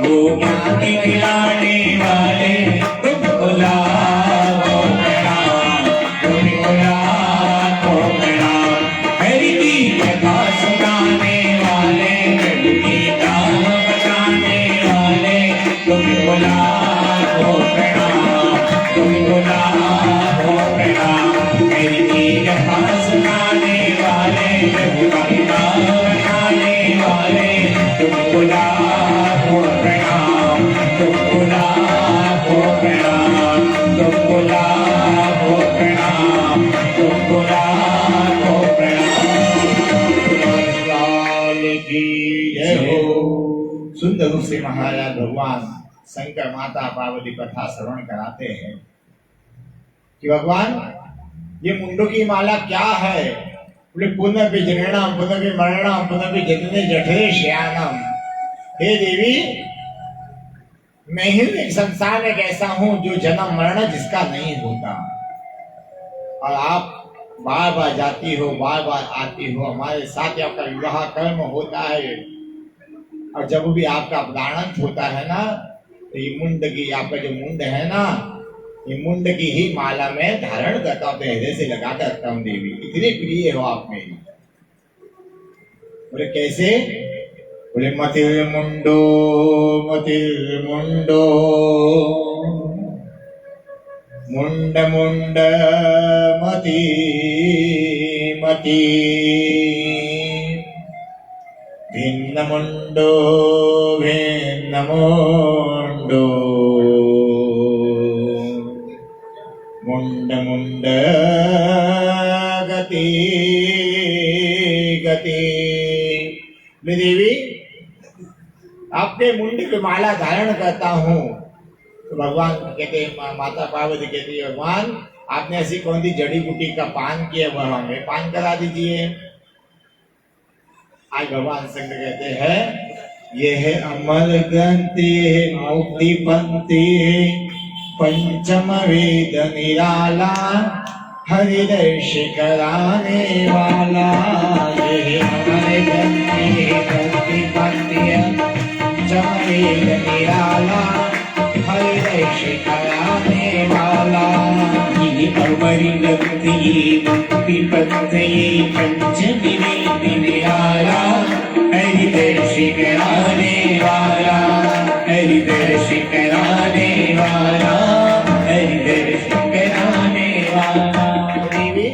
वो ज्ञान खिलाने वाले तुमको लाखों प्रणाम, तुमको लाखों प्रणाम। हरि की कथा सुनाने वाले, प्रभु गीता बताने वाले तुमको लाखों प्रणाम, तुमको लाखों प्रणाम। हरि की कथा सुनाने वाले, प्रभु गीता बताने वाले तुमको लाखों प्रणाम, तुमको लाखों प्रणाम, तुमको लाखों प्रणाम, तुमको लाखों प्रणाम। लाल की जय हो। सुंदर रूप से महाराज भगवान शंकर माता पार्वती कथा श्रवण कराते हैं कि भगवान ये मुंडों की माला क्या है। बोले पुनः भी जननम, पुनः भी मरणम, पुनः भी जतने जठरे श्यानम। हे देवी, मैं ही एक संसार में ऐसा हूं जो जन्म मरण जिसका नहीं होता, और आप बार बार जाती हो, बार बार आती हो, हमारे साथ आपका विवाह कर्म होता है, और जब भी आपका प्राणंत होता है ना, तो ये मुंड की, आपका जो मुंड है ना, ये मुंड की ही माला में धारण करता हूं, हृदय से लगाता रखता हूं देवी। इतनी प्रिय हो आप मेरी। बोले कैसे? बोले मतिल मुंडो, मतिल मुंडो, मुंड मुंड मति मति, भिन्न मुंडो भिन्न मुंडो, मुंड मुंड गति गति। देवी, आपके मुंड की माला धारण करता हूँ। तो भगवान कहते, माता पार्वती कहती है, भगवान आपने ऐसी कौन सी जड़ी बूटी का पान किया, वह हमें पान करा दीजिए। आज भगवान शंकर कहते हैं, ये है अमर ग्रंथि, मुक्ति पंथी, पंचम वेद निराला, हरिदर्श कराने वाला। ये है अमर ग्रंथि, मुक्ति पंथी, पंचम वेद निराला, हरिदर्श कराने वाला। ये अमर ग्रंथि, मुक्ति पंथी, पंचमी वेद निराला, हरिदर्श कराने वाला, हरिदर्श कराने वाला, हरिदर्श कराने वाला। देवी,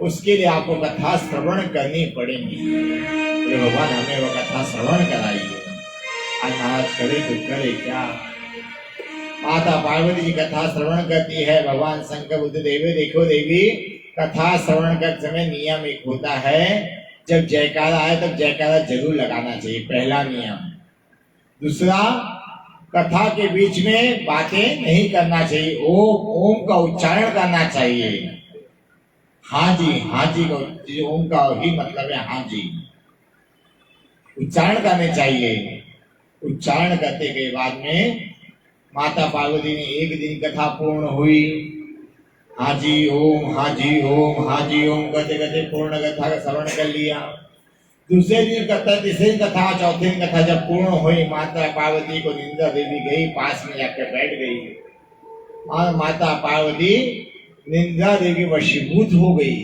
उसके लिए आपको कथा श्रवण करनी पड़ेगी। बोले भगवान हमें वो कथा श्रवण कराइए। आज महाराज करे तो करे क्या। माता पार्वती जी कथा श्रवण करती है, भगवान शंकर बुद्ध देवी। देखो देवी, कथा श्रवण करते समय नियम एक होता है, जब जयकारा आए तब जयकारा जरूर लगाना चाहिए, पहला नियम। दूसरा, कथा के बीच में बातें नहीं करना चाहिए, ओम का उच्चारण करना चाहिए। हाँ जी का ओम का ही मतलब है हाँ जी, उच्चारण करने चाहिए। उच्चारण करते के बाद में माता पार्वती ने एक दिन कथा पूर्ण हुई, हाँ जी ओम, हाँ जी ओम, हाँ जी ओम करते करते पूर्ण कथा का श्रवण कर लिया। दूसरे दिन कथा, तीसरे दिन कथा, चौथे दिन कथा जब पूर्ण हुई, माता पार्वती को निंदा देवी गई, पास में जाकर बैठ गई, और माता पार्वती निंदा देवी वशीभूत हो गई,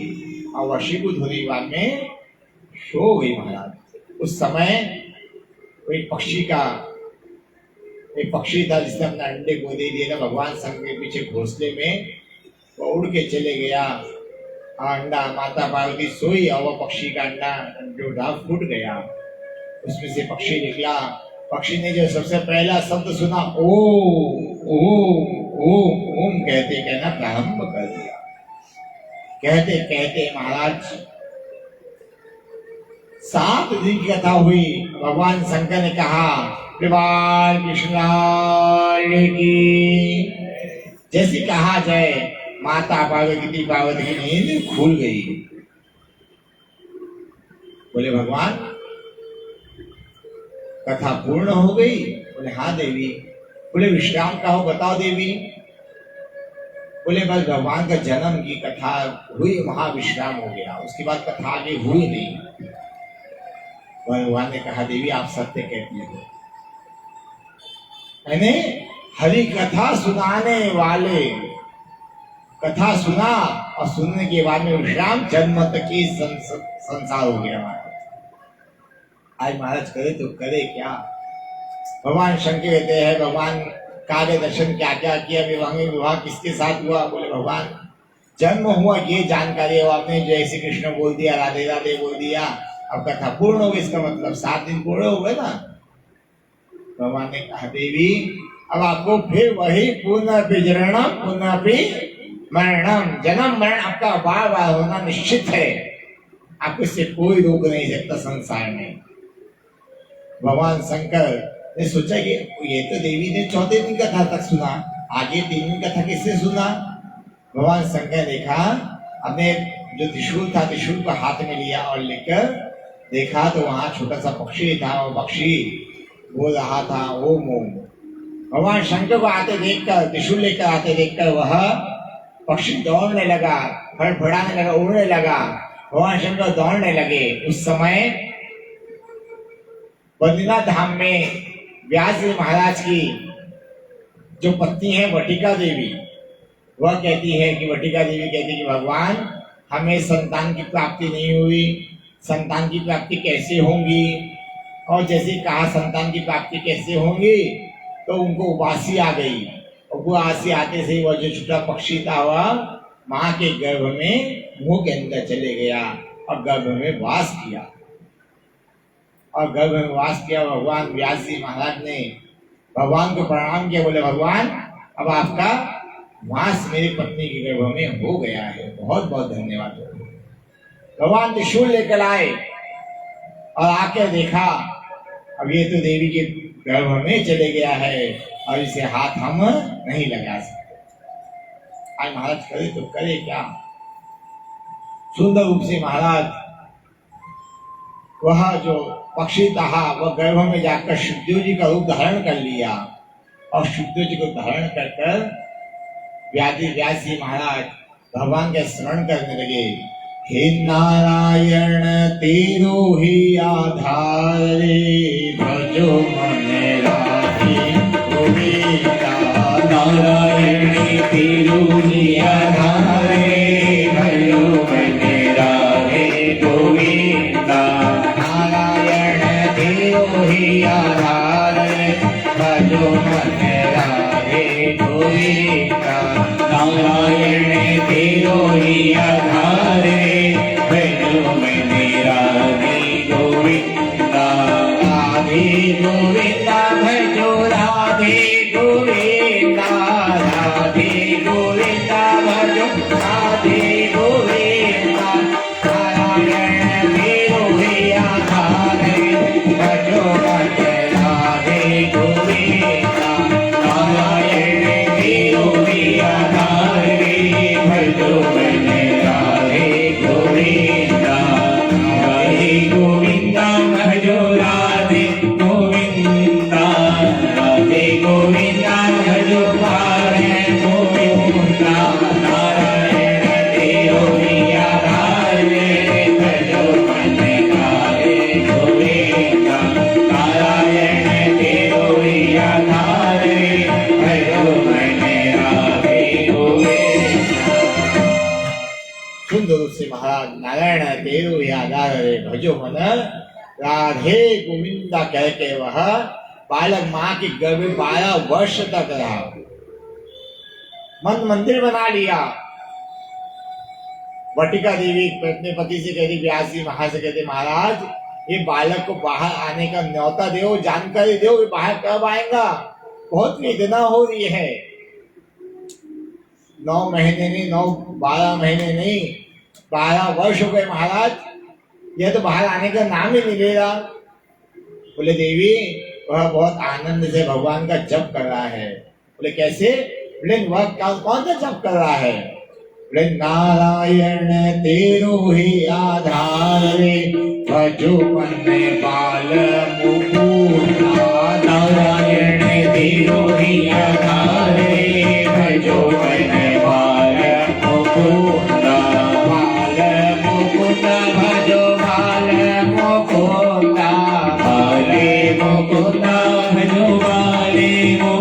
और वशीभूत होने के बाद में सो गई महाराज। उस समय कोई पक्षी का, एक पक्षी था जिसने अपने अंडे को दे दिया था भगवान शंकर के पीछे घोंसले में, वो उड़ के चले गया। अंडा, माता पार्वती सोई और वो पक्षी का अंडा जो था फूट गया, उसमें से पक्षी निकला। पक्षी ने जो सबसे पहला शब्द सुना, ओम ओम ओम ओम कहते कहना प्रारंभ कर दिया। कहते कहते महाराज 7 दिन की कथा हुई। भगवान शंकर ने कहा, कृष्ण की जैसी कहा जाए, माता पार्वती की नींद खुल गई। बोले भगवान कथा पूर्ण हो गई? बोले हाँ देवी। बोले विश्राम का हो बताओ देवी। बोले बस भगवान का जन्म की कथा हुई, महाविश्राम हो गया, उसके बाद कथा आगे हुई नहीं। भगवान ने कहा देवी आप सत्य कहती हो, यानी हरि कथा सुनाने वाले, कथा सुना और सुनने के बाद में विश्राम, जन्म तक की संसार हो गया महाराज। आज महाराज करे तो करे क्या। भगवान शंकर कहते हैं भगवान कार्य दर्शन क्या क्या किया, विवाह किसके साथ हुआ। बोले भगवान जन्म हुआ ये जानकारी है, आपने जय श्री कृष्ण बोल दिया, राधे राधे बोल दिया, अब कथा पूर्ण हो गई। इसका मतलब 7 दिन पूर्ण हो गए ना। भगवान ने कहा देवी अब आपको फिर वही पुनः जन्म पुनः मरणम, जन्म मरण आपका बार बार होना निश्चित है, आपको इससे कोई रोक नहीं सकता संसार में। भगवान शंकर ने सोचा कि ये तो देवी ने 14 दिन कथा तक सुना, आगे 3 दिन कथा किससे सुना। भगवान शंकर देखा, अपने जो त्रिशूल था त्रिशूल को हाथ में लिया और लेकर देखा तो वहां छोटा सा पक्षी था, वो पक्षी बोल रहा था ओम ओम। भगवान शंकर को आते देखकर, त्रिशूल लेकर आते देखकर वह पक्षी दौड़ने लगा, फड़फड़ाने लगा, उड़ने लगा। भगवान शंकर दौड़ने लगे। उस समय बद्रीनाथ धाम में व्यास जी महाराज की जो पत्नी है वटिका देवी, वह कहती है कि वटिका देवी कहती है कि भगवान हमें संतान की प्राप्ति नहीं हुई, संतान की प्राप्ति कैसे होंगी। और जैसे कहा संतान की प्राप्ति कैसे होंगी तो उनको उबासी आ गई, और उबासी आते से वह जो छोटा पक्षी था वह माँ के गर्भ में मुंह के अंदर चले गया और गर्भ में वास किया। और गर्भ में वास किया। भगवान व्यास जी महाराज ने भगवान को प्रणाम किया, बोले भगवान अब आपका वास मेरी पत्नी के गर्भ में हो गया है, बहुत बहुत धन्यवाद। भगवान त्रिशूल लेकर आए और आके देखा अब ये तो देवी के गर्भ में चले गया है और इसे हाथ हम नहीं लगा सकते। आज महाराज करे तो करे क्या। सुंदर रूप से महाराज वह जो पक्षी था वह गर्भ में जाकर शुद्धदेव जी का रूप धारण कर लिया और शुद्धदेव जी को धारण कर कर व्यास जी महाराज भगवान का स्मरण करने लगे। हे नारायण तेरो ही आधार रे, भजो मन राधे गोविंदा। नारायण तेरो ही आधार रे, भजो मन राधे गोविंदा। नारायण तेरो ही आधार रे, भजो मन राधे गोविंदा। नारायण तेरो ही आधार रे, भजो मन राधे गोविंदा। राधे गोविंदा भजो राधे गोविंदा, राधे गोविंदा भजो राधे गोविंदा। नारायण तेरो ही आधार रे, भजो मन राधे गोविंदा। नारायण तेरो ही आधार रे, भजो मन राधे गोविंदा। राधे गोविंदा भजो राधे गोविंदा, राधे गोविंदा भजो राधे गोविंदा। नारायण तेरो ही आधार रे, भजो मन राधे गोविंदा। नारायण तेरो ही आधार रे, भजो मन राधे गोविंदा। सुंदर रूप से महाराज नारायण तेरो ही आधार रे, भजो मन राधे गोविंदा कह के वह बालक माँ के गर्भ में 12 वर्ष तक रहा। मन मंदिर बना लिया। वटिका देवी अपने पति से कहती, व्यास जी महाराज से कहते महाराज ये बालक को बाहर आने का न्योता दो, जानकारी दो, ये बाहर कब आएगा, बहुत वेदना हो रही है। 9 महीने नहीं, 12 महीने नहीं, 12 वर्ष हो गए महाराज, यह तो बाहर आने का नाम ही नहीं ले रहा। बोले देवी वह बहुत आनंद से भगवान का जप कर रहा है। बोले कैसे? बोले वह कौन सा जप कर रहा है? बोले नारायण तेरो ही आधार रे, भजो मन बाल मुकुंदा। नारायण तेरो ही आधार रे, भजो मन बाल मुकुंदा। बाल मुकुंदा भजो बाल मुकुंदा, बाले मुकुंदा भजो बाले मुकुंदा।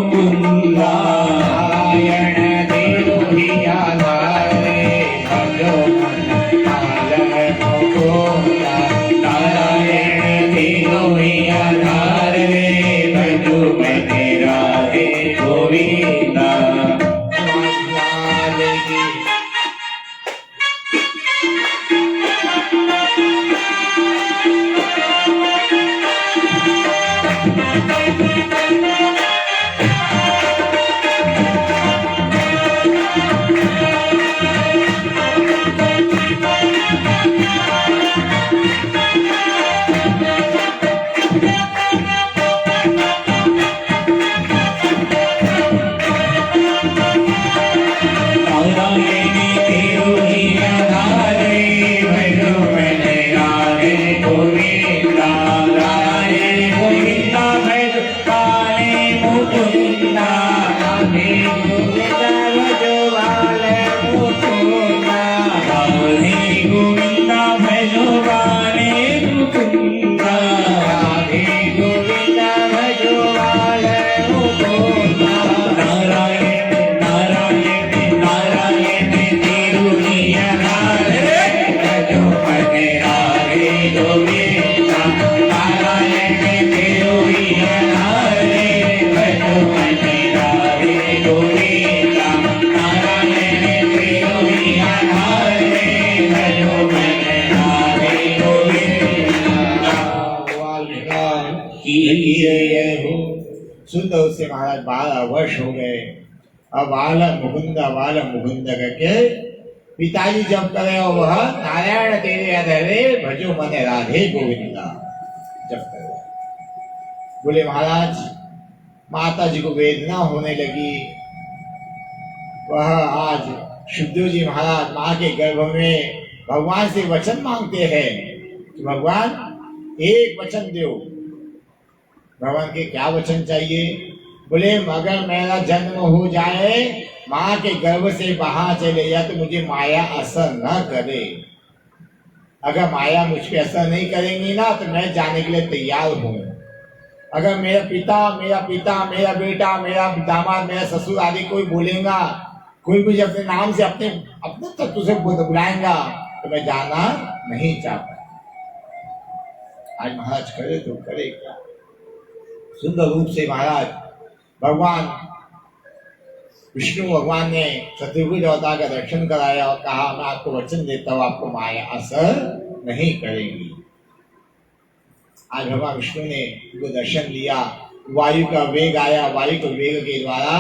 कीजिए हो। सुंदर से महाराज 12 वर्ष हो गए। अब बाल मुकुंद करके पिताजी जब करे और वह नारायण तेरे अधरे भजो मन राधे गोविंदा जब करे। बोले महाराज माता जी को वेदना होने लगी। वह आज सुखदेव जी महाराज माँ के गर्भ में भगवान से वचन मांगते हैं कि भगवान एक वचन दो। भगवान के क्या वचन चाहिए? बोले अगर मेरा जन्म हो जाए माँ के गर्भ से बाहर चले जाए तो मुझे माया असर न करे। अगर माया मुझ पे असर नहीं करेंगी ना तो मैं जाने के लिए तैयार हूँ। अगर मेरा बेटा, मेरा दामाद, मेरा ससुर आदि कोई बोलेगा, कोई मुझे अपने नाम से अपने तत्व से बुलाएगा तो मैं जाना नहीं चाहता। आज महाराज करे तो करे क्या? सुंदर रूप से महाराज भगवान विष्णु भगवान ने चतुर्भुज अवतार का दर्शन कराया और कहा मैं आपको वचन देता हूँ आपको माया असर नहीं करेगी। आज भगवान विष्णु ने उनको दर्शन दिया। वायु का वेग आया। वायु के वेग के द्वारा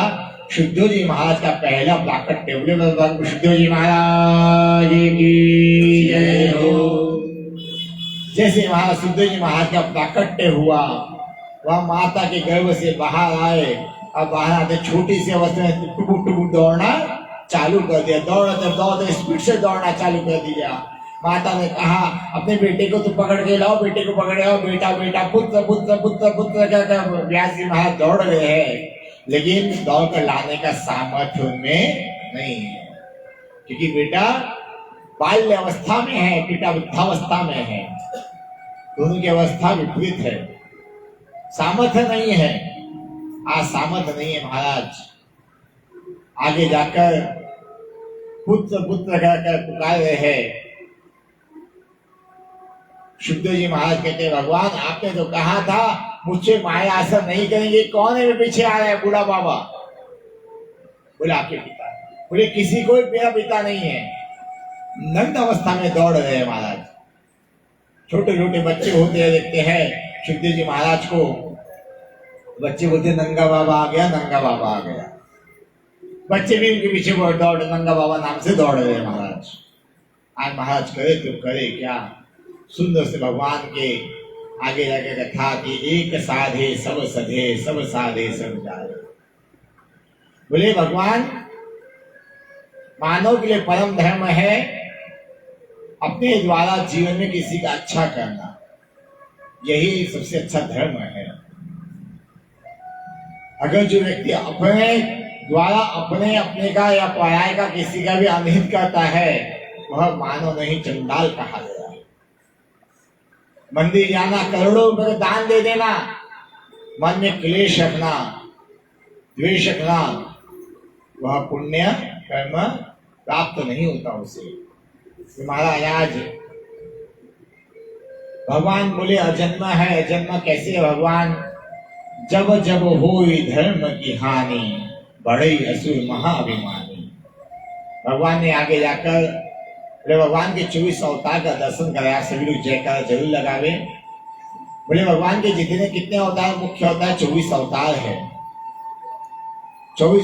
सुखदेव जी महाराज का पहला प्राकट्य। बोले भगवान सुखदेव जी महाराज की जय हो। जैसे महाराज सुखदेव जी महाराज का प्राकट्य हुआ वह माता के गर्भ से बाहर आए। अब बाहर आते छोटी सी अवस्था में टुकुक दौड़ना चालू कर दिया। दौड़ते स्पीड से दौड़ना चालू कर दिया। माता ने कहा अपने बेटे को तो पकड़ के लाओ, बेटे को पकड़ लाओ, बेटा पुत्र क्या व्यास जी महाराज दौड़ रहे हैं लेकिन दौड़ कर लाने का सामर्थ्य उनमें नहीं है क्योंकि बेटा बाल्य अवस्था में है, पिता वृद्धावस्था में है। दोनों की अवस्था विपरीत है। सामर्थ्य नहीं है। आज सामर्थ्य नहीं है महाराज। आगे जाकर पुत्र कहकर पुकार रहे हैं। सुखदेव जी महाराज कहते हैं भगवान आपने तो कहा था मुझसे माया असर नहीं करेंगे। कौन है पीछे आ रहा है? बूढ़ा बाबा। बोले आपके पिता। बोले किसी को मेरा पिता नहीं है। नग्न अवस्था में दौड़ रहे हैं महाराज। छोटे छोटे बच्चे होते हैं, देखते हैं सुखदेव जी महाराज को। बच्चे बोलते नंगा बाबा आ गया, नंगा बाबा आ गया। बच्चे भी उनके पीछे दौड़ नंगा बाबा नाम से दौड़ रहे हैं महाराज। आज महाराज करे तो करे क्या? सुंदर से भगवान के आगे जाके कथा कि एक साधे सब सधे, सब साधे सब जाए। बोले भगवान मानव के लिए परम धर्म है अपने द्वारा जीवन में किसी का अच्छा करना। यही सबसे अच्छा धर्म है। अगर जो व्यक्ति अपने द्वारा अपने का या पराये का किसी का भी अनहित करता है वह मानव नहीं चंडाल कहा गया। मंदिर जाना, करोड़ों रुपए दान दे देना, मन में क्लेश रखना, द्वेष रखना, वह पुण्य कर्म प्राप्त नहीं होता उसे। महाराज आज भगवान बोले अजन्म है। अजन्म कैसे है भगवान? जब जब होई धर्म की हानि बड़े असुर महाअभिमानी। भगवान ने आगे जाकर भगवान के 24 अवतार का दर्शन कराया। सभी लोग जयकारा जरूर लगावे। बोले भगवान के जितने कितने अवतार मुख्य अवतार 24 अवतार है। 24